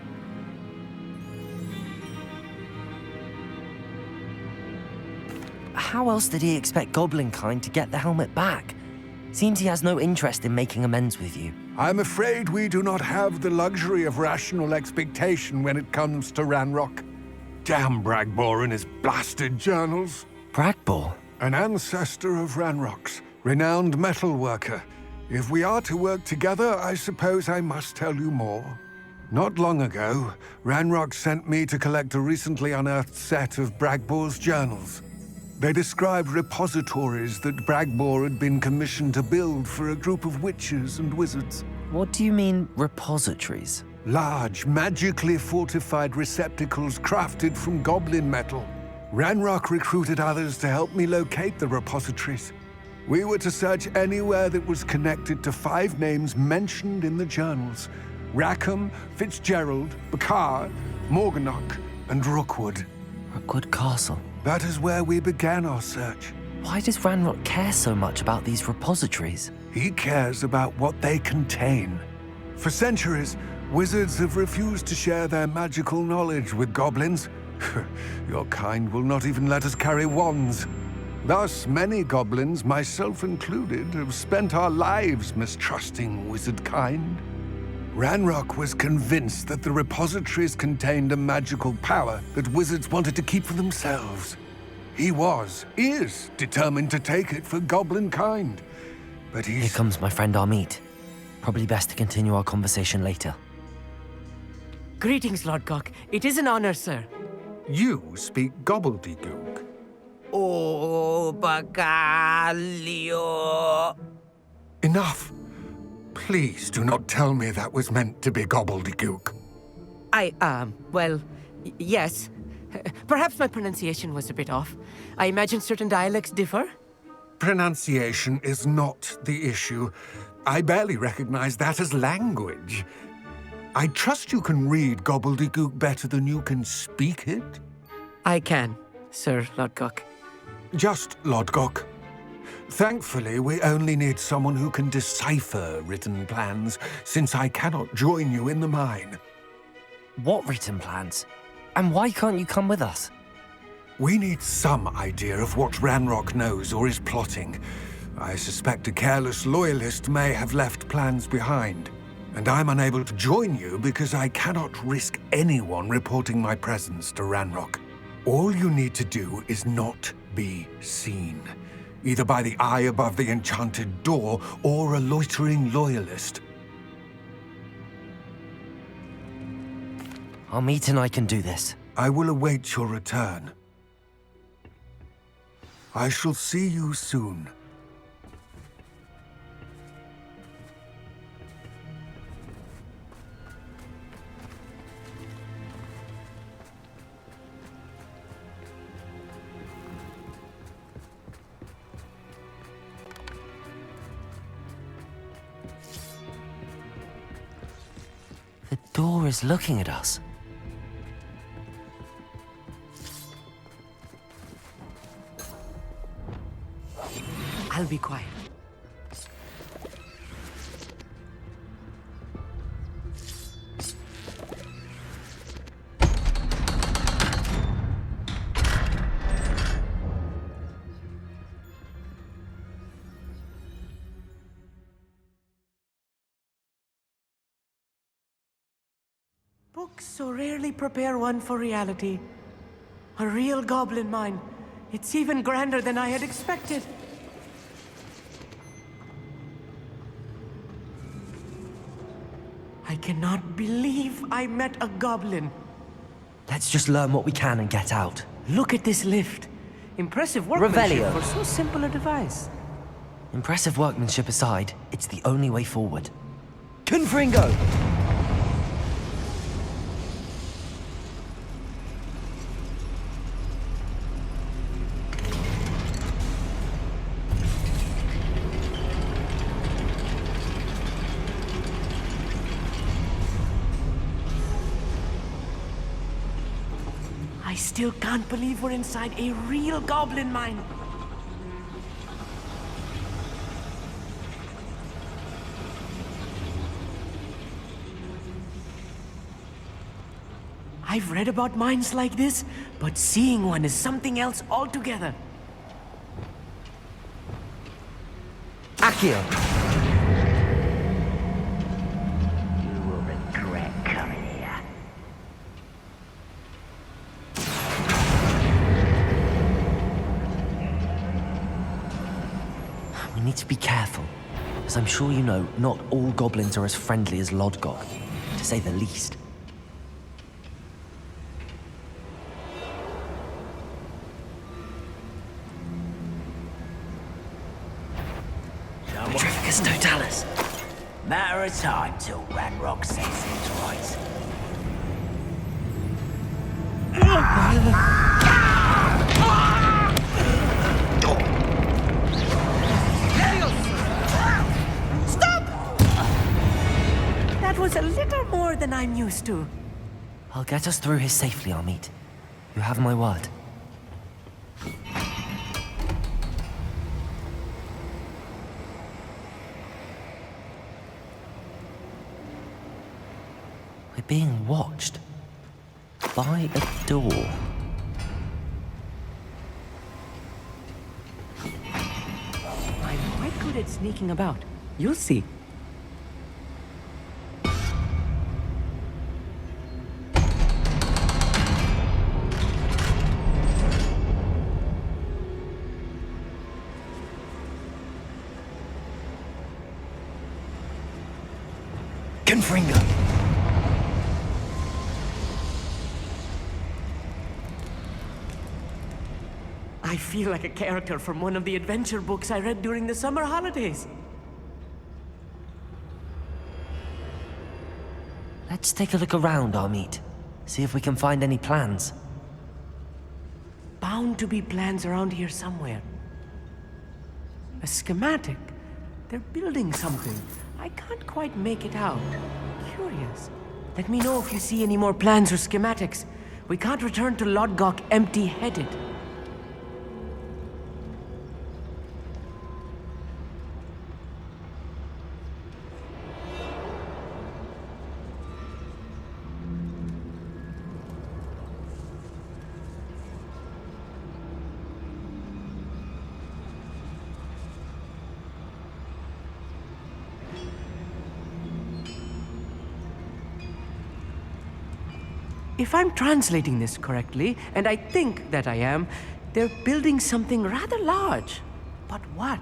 How else did he expect Goblinkind to get the helmet back? Seems he has no interest in making amends with you.
I'm afraid we do not have the luxury of rational expectation when it comes to Ranrock. Damn Bragbor and his blasted journals.
Bragbor?
An ancestor of Ranrock's, renowned metalworker. If we are to work together, I suppose I must tell you more. Not long ago, Ranrock sent me to collect a recently unearthed set of Bragbor's journals. They described repositories that Bragbor had been commissioned to build for a group of witches and wizards.
What do you mean, repositories?
Large, magically fortified receptacles crafted from goblin metal. Ranrock recruited others to help me locate the repositories. We were to search anywhere that was connected to 5 names mentioned in the journals: Rackham, Fitzgerald, Bakar, Morganach, and Rookwood.
Rookwood Castle.
That is where we began our search.
Why does Ranrock care so much about these repositories?
He cares about what they contain. For centuries, wizards have refused to share their magical knowledge with goblins. Your kind will not even let us carry wands. Thus, many goblins, myself included, have spent our lives mistrusting wizard kind. Ranrock was convinced that the repositories contained a magical power that wizards wanted to keep for themselves. He is determined to take it for goblin kind. But
Here comes my friend Amit. Probably best to continue our conversation later.
Greetings, Lord Cock. It is an honor, sir.
You speak gobbledygook.
Oh, Bacalio.
Enough. Please do not tell me that was meant to be gobbledygook.
Yes. Perhaps my pronunciation was a bit off. I imagine certain dialects differ.
Pronunciation is not the issue. I barely recognize that as language. I trust you can read gobbledygook better than you can speak it?
I can, Sir Lodgok.
Just Lodgok. Thankfully, we only need someone who can decipher written plans, since I cannot join you in the mine.
What written plans? And why can't you come with us?
We need some idea of what Ranrock knows or is plotting. I suspect a careless loyalist may have left plans behind. And I'm unable to join you because I cannot risk anyone reporting my presence to Ranrock. All you need to do is not be seen, either by the eye above the enchanted door or a loitering loyalist.
Amit and I can do this.
I will await your return. I shall see you soon.
The door is looking at us.
I'll be quiet. Books so rarely prepare one for reality. A real goblin mine. It's even grander than I had expected. I cannot believe I met a goblin.
Let's just learn what we can and get out.
Look at this lift. Impressive workmanship
Revelio.
for so simple a device.
Impressive workmanship aside, it's the only way forward. Confringo!
I still can't believe we're inside a real goblin mine. I've read about mines like this, but seeing one is something else altogether.
Accio!
You will regret coming here.
We need to be careful. As I'm sure you know, not all goblins are as friendly as Lodgok, to say the least. Petrificus totalis.
Matter of time till Ranrock says it's right.
That was a little more than I'm used to.
I'll get us through here safely, Amit. You have my word. We're being watched. By a door.
I'm quite good at sneaking about. You'll see.
Confringo!
I feel like a character from one of the adventure books I read during the summer holidays.
Let's take a look around, Amit. See if we can find any plans.
Bound to be plans around here somewhere. A schematic. They're building something. I can't quite make it out. Curious. Let me know if you see any more plans or schematics. We can't return to Lodgok empty-headed. If I'm translating this correctly, and I think that I am, they're building something rather large. But what?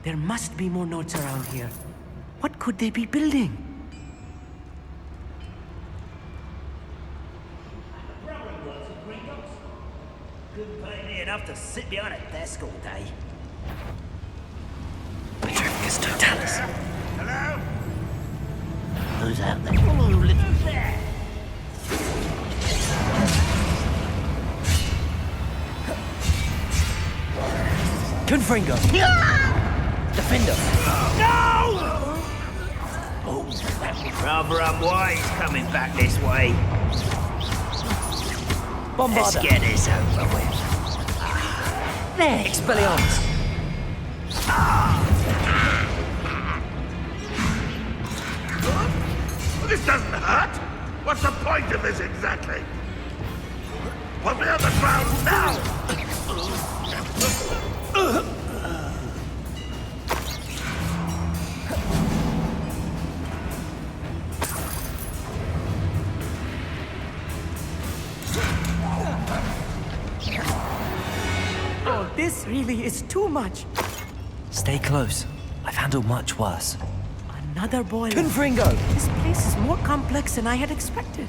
There must be more notes around here. What could they be building?
Couldn't pay me enough to sit behind a desk all day.
Petrificus totalis.
Hello?
Who's out there? Who's there?
Confringo! Defender!
No! Oh, that's rather unwise coming back this way.
Bombarda!
Let's get this over with.
There! Expelliarmus!
This doesn't hurt. What's the point of this exactly? Put me on the ground now!
Oh, this really is too much.
Stay close. I've handled much worse.
Another boiler.
Confringo!
This place is more complex than I had expected.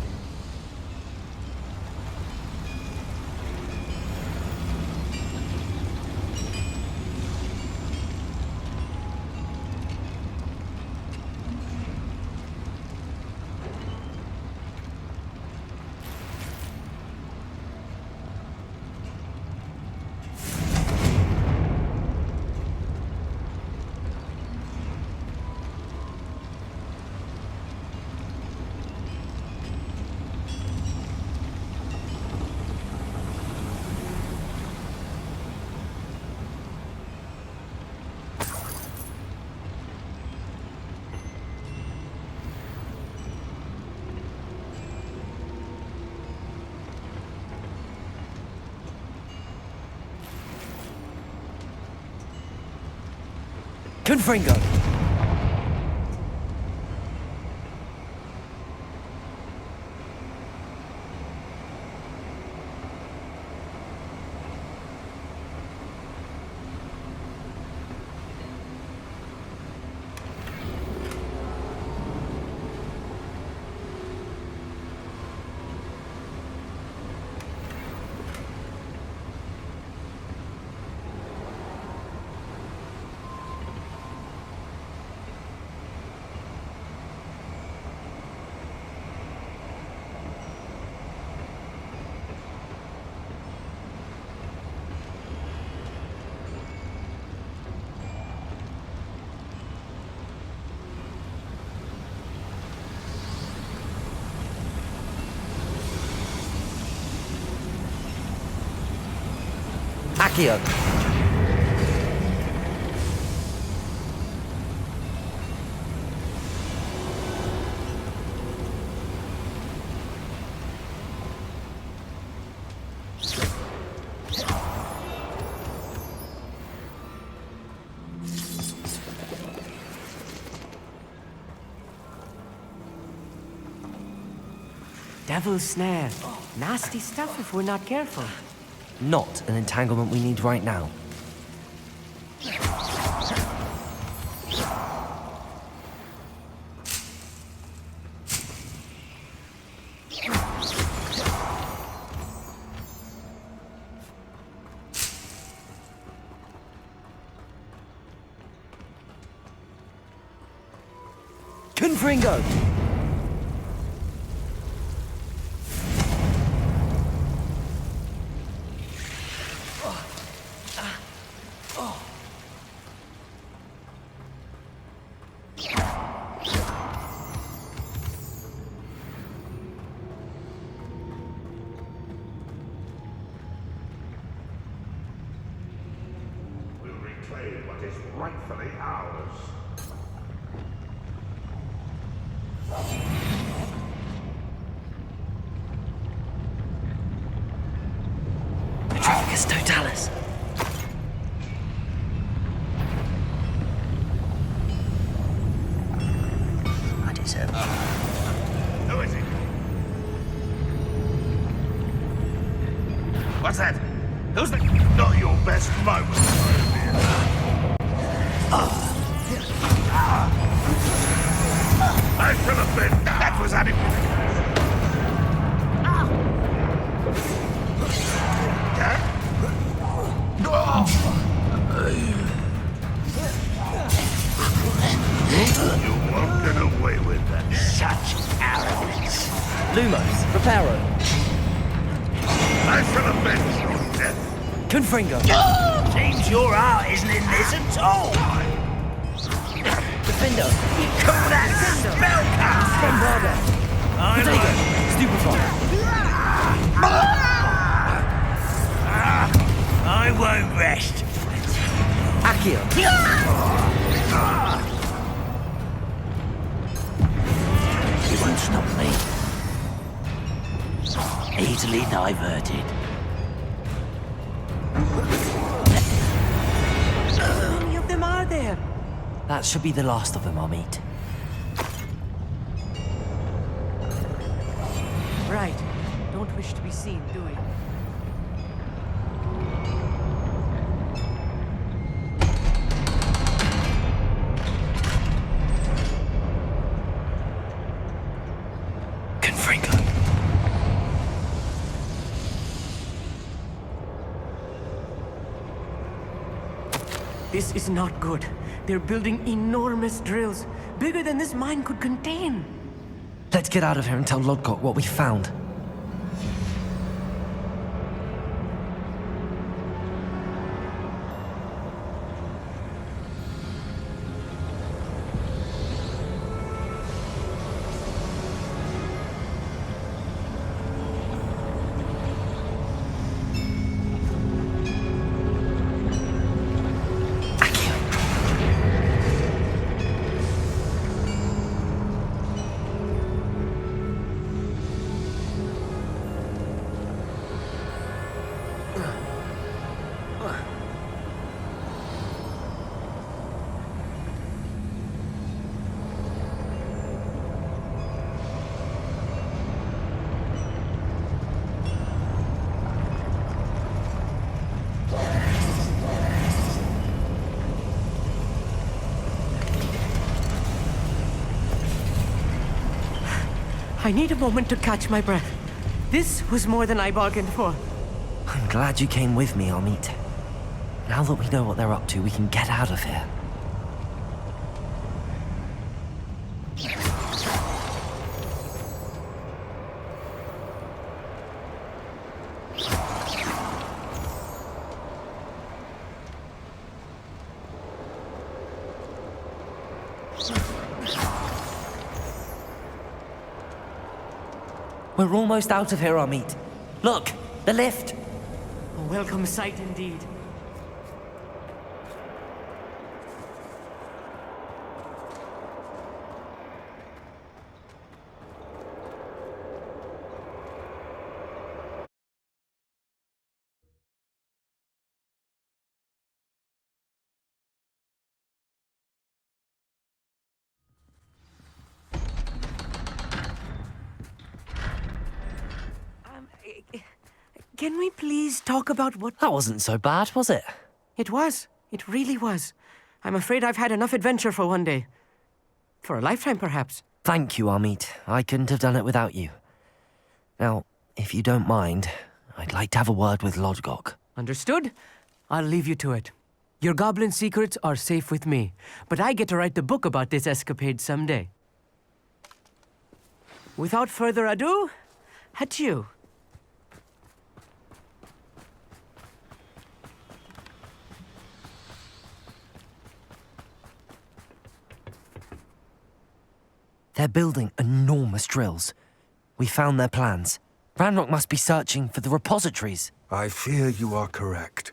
Confringo!
Accio!
Devil's snare. Nasty stuff if we're not careful.
Not an entanglement we need right now.
Confringo!
We'll reclaim what is rightfully ours.
Petrificus Totalis.
I deserve it.
Who is it? What's that? Who's the... Not your best moment, I should have been... That was adequate. You won't get away with that.
Such arrogance.
Lumos, Reparo.
I should have been your death.
Confringo!
Seems your heart isn't in this at all.
Defendo!
You call that spellcast?
Bombarda! Potato! Stupefy!
I won't rest.
Accio!
You won't stop me. Easily diverted.
How many of them are there?
That should be the last of them I'll meet.
Right. Don't wish to be seen, do we? This is not good. They're building enormous drills, bigger than this mine could contain.
Let's get out of here and tell Lodgok what we found.
I need a moment to catch my breath. This was more than I bargained for.
I'm glad you came with me, Amit. Now that we know what they're up to, we can get out of here. We're almost out of here, Amit. Look, the lift.
A welcome sight indeed. Can we please talk about what...
That wasn't so bad, was it?
It was. It really was. I'm afraid I've had enough adventure for one day. For a lifetime, perhaps.
Thank you, Amit. I couldn't have done it without you. Now, if you don't mind, I'd like to have a word with Lodgok.
Understood? I'll leave you to it. Your goblin secrets are safe with me, but I get to write the book about this escapade someday. Without further ado, adieu.
They're building enormous drills. We found their plans. Ranrock must be searching for the repositories.
I fear you are correct.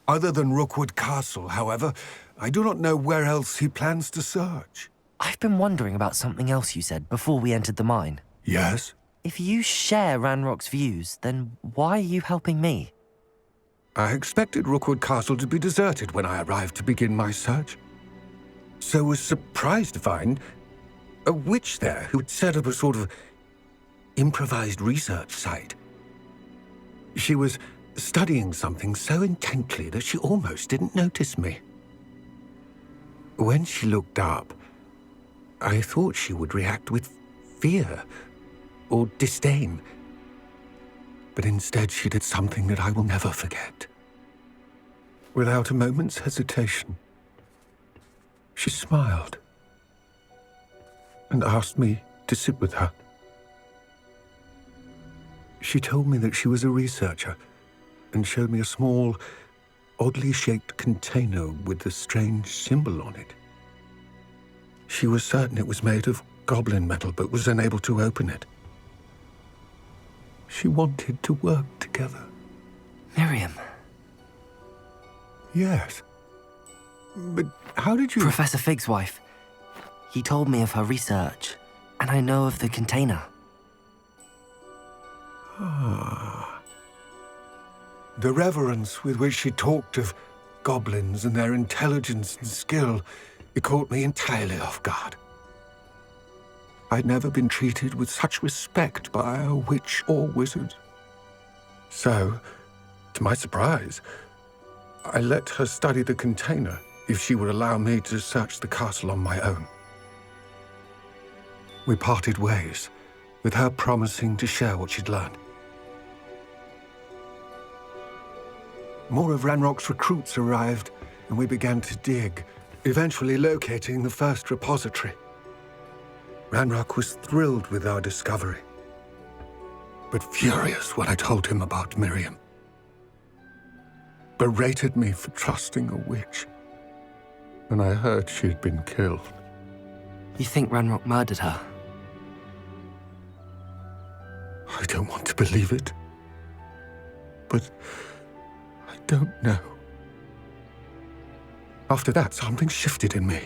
Other than Rookwood Castle, however, I do not know where else he plans to search.
I've been wondering about something else you said before we entered the mine.
Yes?
If you share Ranrock's views, then why are you helping me?
I expected Rookwood Castle to be deserted when I arrived to begin my search. So was surprised to find a witch there who had set up a sort of improvised research site. She was studying something so intently that she almost didn't notice me. When she looked up, I thought she would react with fear or disdain. But instead she did something that I will never forget. Without a moment's hesitation, she smiled and asked me to sit with her. She told me that she was a researcher and showed me a small, oddly shaped container with a strange symbol on it. She was certain it was made of goblin metal, but was unable to open it. She wanted to work together.
Miriam.
Yes. But how did you...
Professor Fig's wife. He told me of her research, and I know of the container.
Ah. The reverence with which she talked of goblins and their intelligence and skill, it caught me entirely off guard. I'd never been treated with such respect by a witch or wizard. So, to my surprise, I let her study the container if she would allow me to search the castle on my own. We parted ways, with her promising to share what she'd learned. More of Ranrock's recruits arrived, and we began to dig, eventually locating the first repository. Ranrock was thrilled with our discovery, but furious when I told him about Miriam. Berated me for trusting a witch, and I heard she had been killed.
You think Ranrock murdered her?
I don't want to believe it, but I don't know. After that, something shifted in me.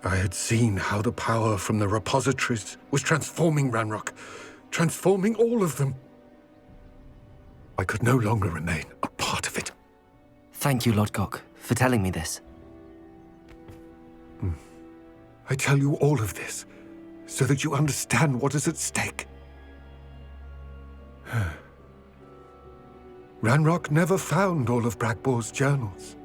I had seen how the power from the repositories was transforming Ranrock, transforming all of them. I could no longer remain a part of it.
Thank you, Lodgok, for telling me this.
I tell you all of this so that you understand what is at stake. Ranrock never found all of Bragbor's journals,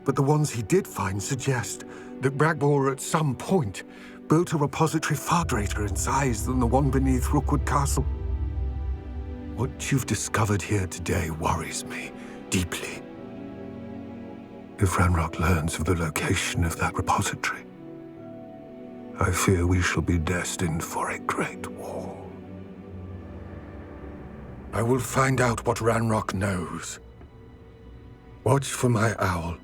but the ones he did find suggest that Bragbor at some point built a repository far greater in size than the one beneath Rookwood Castle. What you've discovered here today worries me deeply. If Ranrock learns of the location of that repository, I fear we shall be destined for a great war. I will find out what Ranrock knows. Watch for my owl.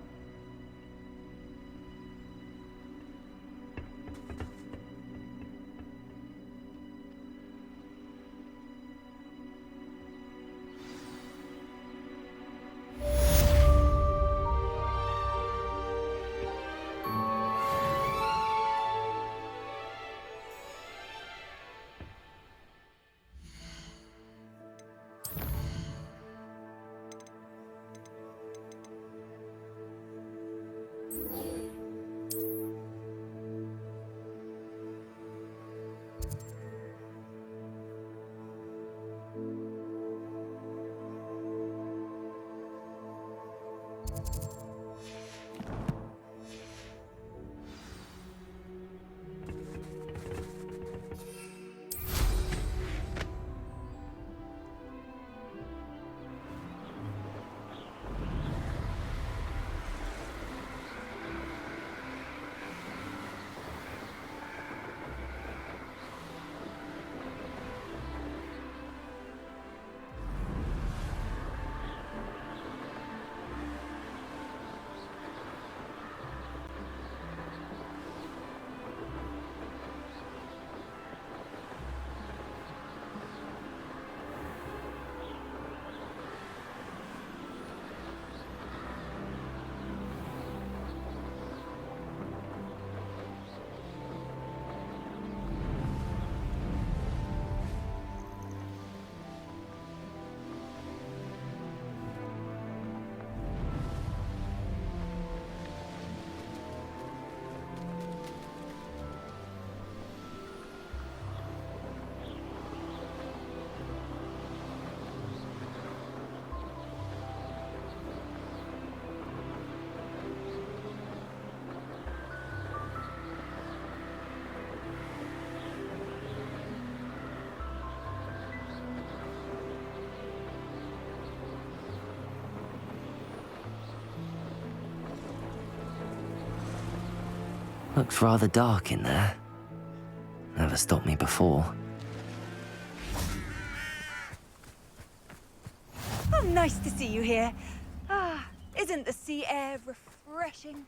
Looks rather dark in there. Never stopped me before.
Oh, nice to see you here. Ah, isn't the sea air refreshing?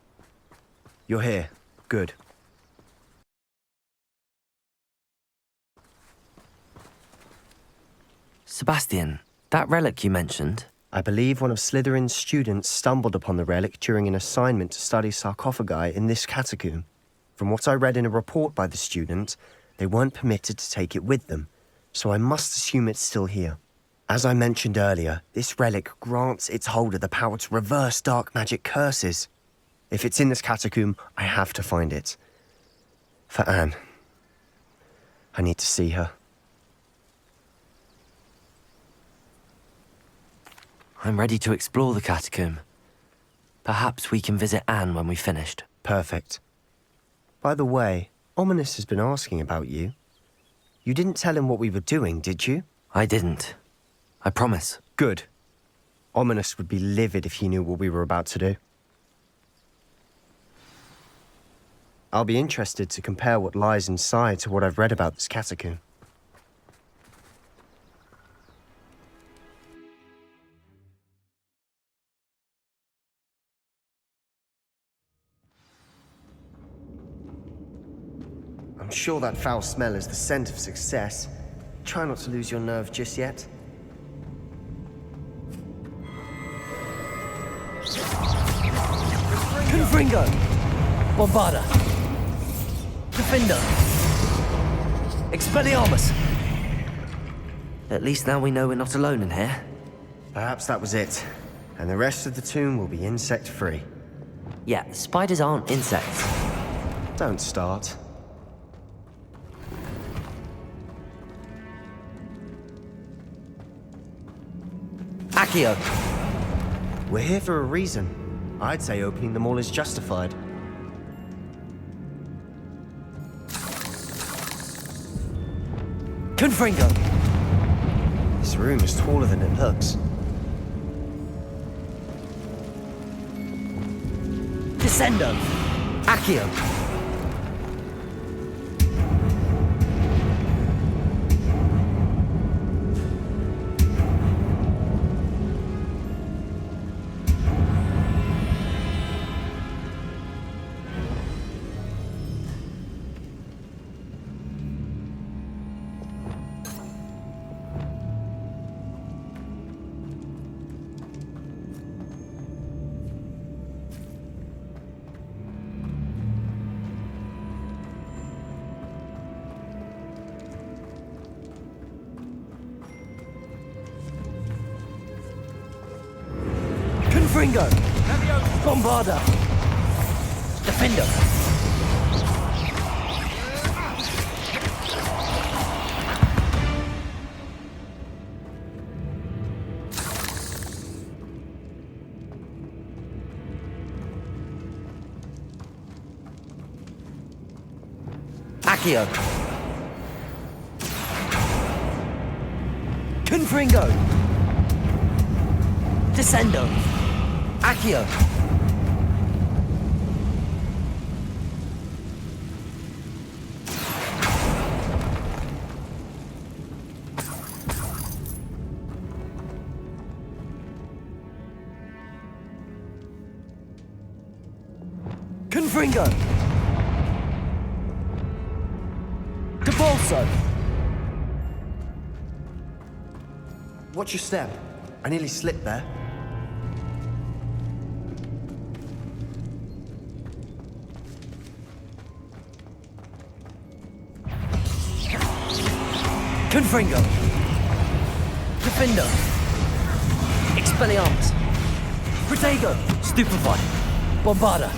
You're here. Good.
Sebastian, that relic you mentioned.
I believe one of Slytherin's students stumbled upon the relic during an assignment to study sarcophagi in this catacomb. From what I read in a report by the student, they weren't permitted to take it with them, so I must assume it's still here. As I mentioned earlier, this relic grants its holder the power to reverse dark magic curses. If it's in this catacomb, I have to find it. For Anne. I need to see her.
I'm ready to explore the catacomb. Perhaps we can visit Anne when we've finished.
Perfect. By the way, Ominous has been asking about you. You didn't tell him what we were doing, did you?
I didn't. I promise.
Good. Ominous would be livid if he knew what we were about to do. I'll be interested to compare what lies inside to what I've read about this catacomb. I'm sure that foul smell is the scent of success. Try not to lose your nerve just yet.
Confringo! Bombarda! Defender! Expelliarmus!
At least now we know we're not alone in here.
Perhaps that was it. And the rest of the tomb will be insect-free.
Yeah, spiders aren't insects.
Don't start.
Accio!
We're here for a reason. I'd say opening them all is justified.
Confringo!
This room is taller than it looks.
Descendo!
Accio!
Confringo! Bombarda! Defender!
Accio!
Confringo! Descendo!
Accio!
Confringo! Debolso!
Watch your step. I nearly slipped there.
Confringo! Defender! Expelliarmus! Protego! Stupefy! Bombarda!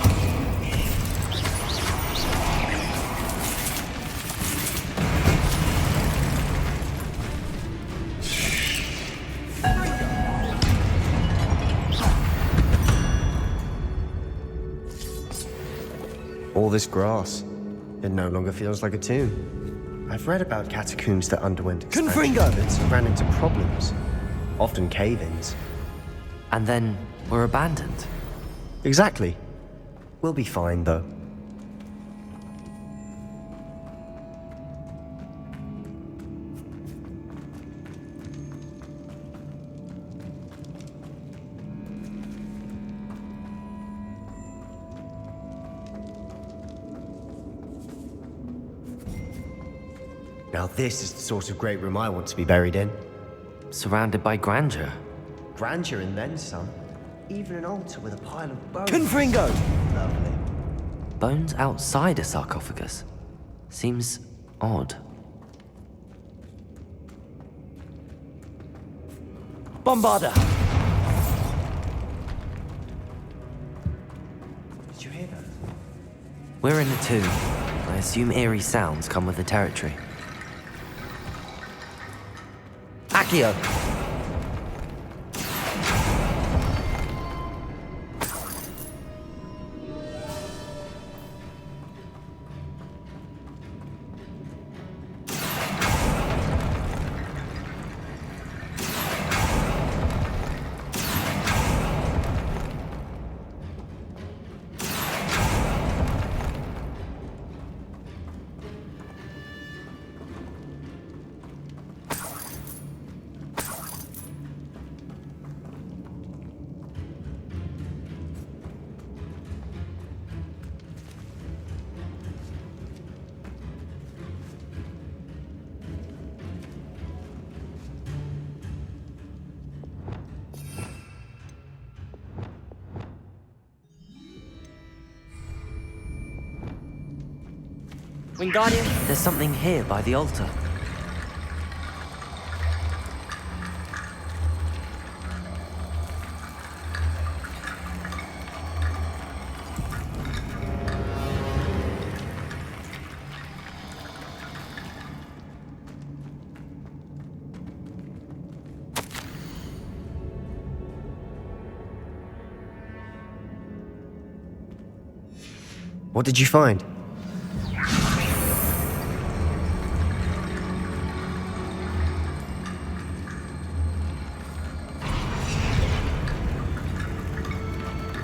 All this grass. It no longer feels like a tomb. I've read about catacombs that underwent expansion and ran into problems. Often cave-ins.
And then were abandoned.
Exactly. We'll be fine, though. Now this is the sort of great room I want to be buried in.
Surrounded by grandeur.
Grandeur and then some. Even an altar with a pile of bones.
Confringo!
Lovely.
Bones outside a sarcophagus. Seems odd.
Bombarda!
Did you hear that?
We're in a tomb. I assume eerie sounds come with the territory. Accio!
Wingardium.
There's something here by the altar.
What did you find?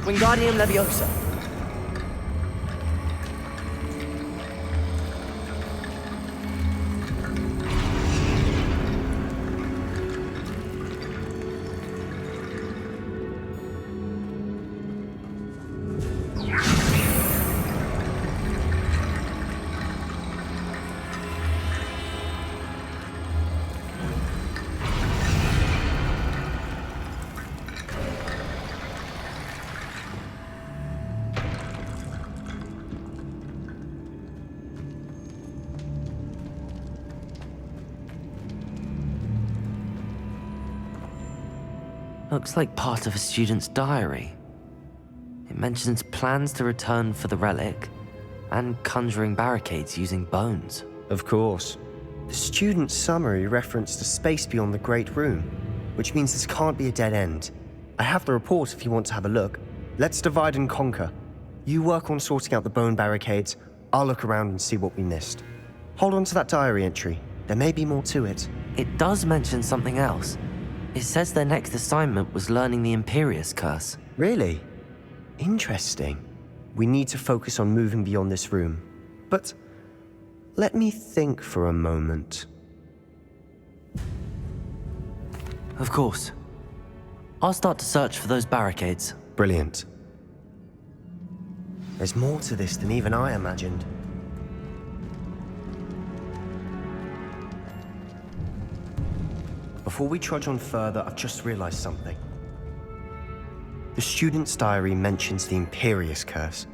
Wingardium Leviosa.
Looks like part of a student's diary. It mentions plans to return for the relic and conjuring barricades using bones.
Of course. The student's summary referenced a space beyond the Great Room, which means this can't be a dead end. I have the report if you want to have a look. Let's divide and conquer. You work on sorting out the bone barricades. I'll look around and see what we missed. Hold on to that diary entry. There may be more to it.
It does mention something else. It says their next assignment was learning the Imperius Curse.
Really? Interesting. We need to focus on moving beyond this room. But let me think for a moment.
Of course. I'll start to search for those barricades.
Brilliant. There's more to this than even I imagined. Before we trudge on further, I've just realized something. The student's diary mentions the Imperius Curse.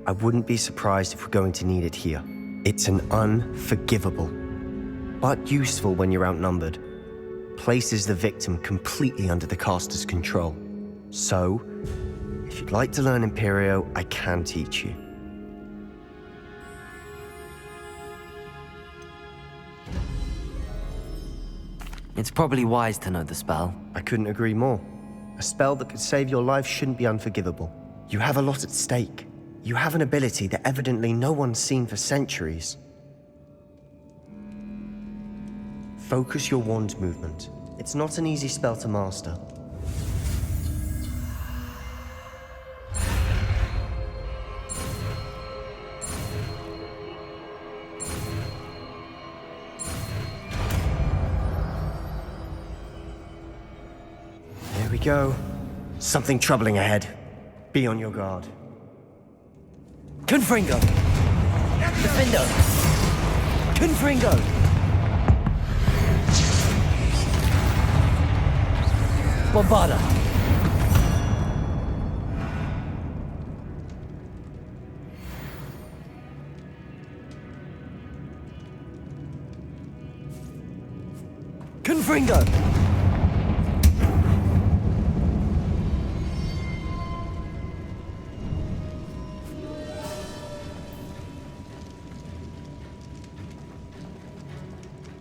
I wouldn't be surprised if we're going to need it here. It's an unforgivable, but useful when you're outnumbered. Places the victim completely under the caster's control. So, if you'd like to learn Imperio, I can teach you.
It's probably wise to know the spell.
I couldn't agree more. A spell that could save your life shouldn't be unforgivable. You have a lot at stake. You have an ability that evidently no one's seen for centuries. Focus your wand movement. It's not an easy spell to master. Here we go. Something troubling ahead. Be on your guard.
Confringo! Defendo! Confringo! Bombarda! Confringo!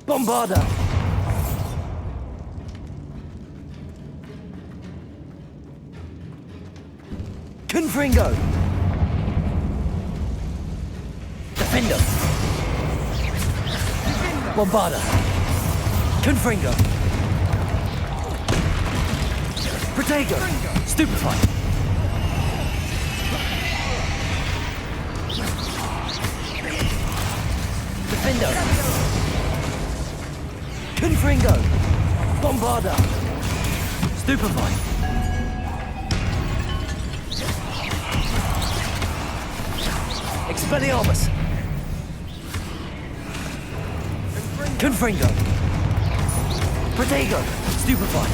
Bombarda! Confringo! Defendo! Bombarda! Confringo! Protego! Stupefy! Defendo! Confringo! Bombarda! Stupefy! Expelliarmus! Confringo! Protego! Stupefy!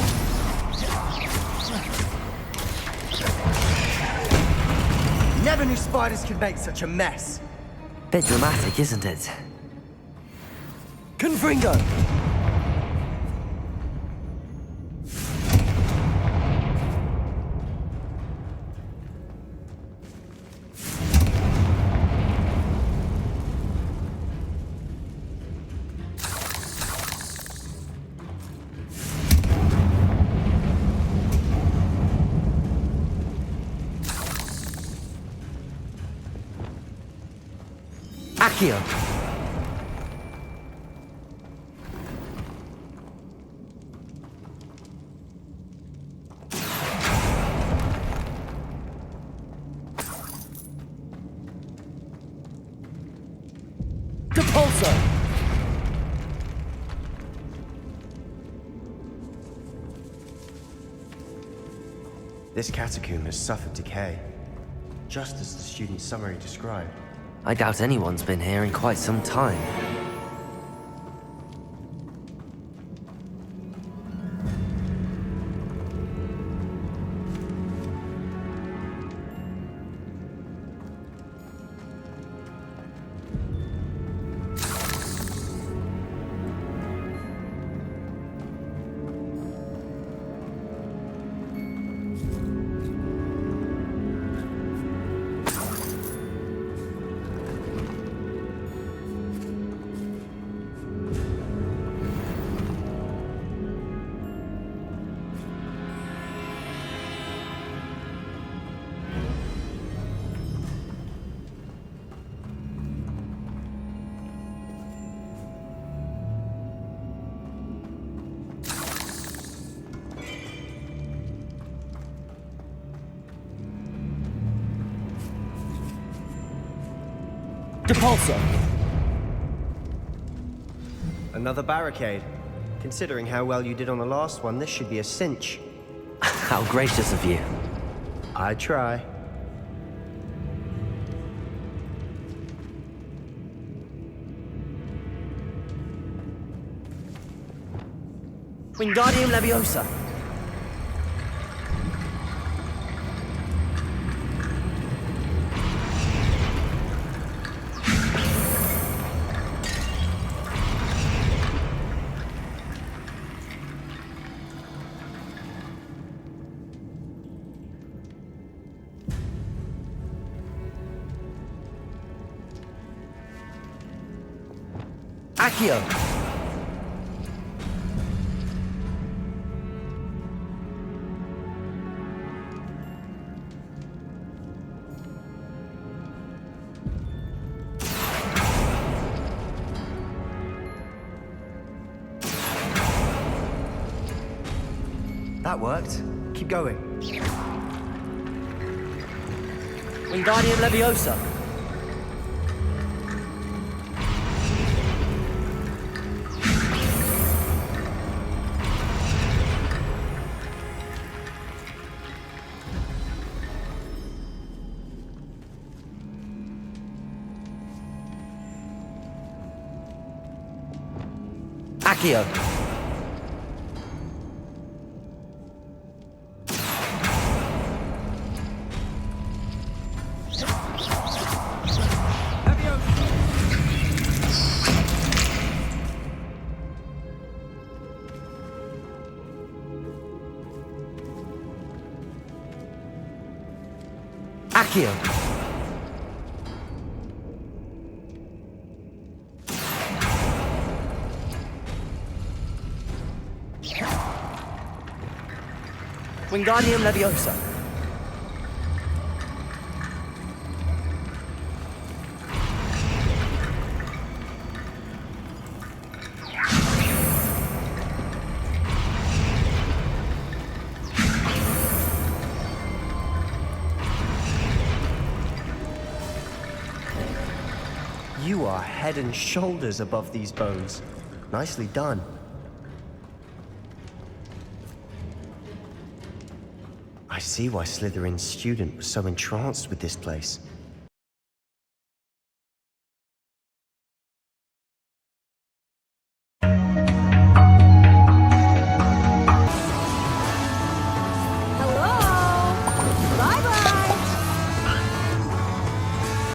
Never knew spiders could make such a mess.
Bit dramatic, isn't it?
Confringo!
Accio!
Depulso! This catacomb has suffered decay, just as the student's summary described.
I doubt anyone's been here in quite some time.
Depulso! Another barricade. Considering how well you did on the last one, this should be a cinch.
How gracious of you.
I try.
Wingardium Leviosa! Accio!
That worked. Keep going.
Wingardium Leviosa! Accio! Accio! Wingardium Leviosa!
You are head and shoulders above these bones. Nicely done. I see why Slytherin's student was so entranced with this place.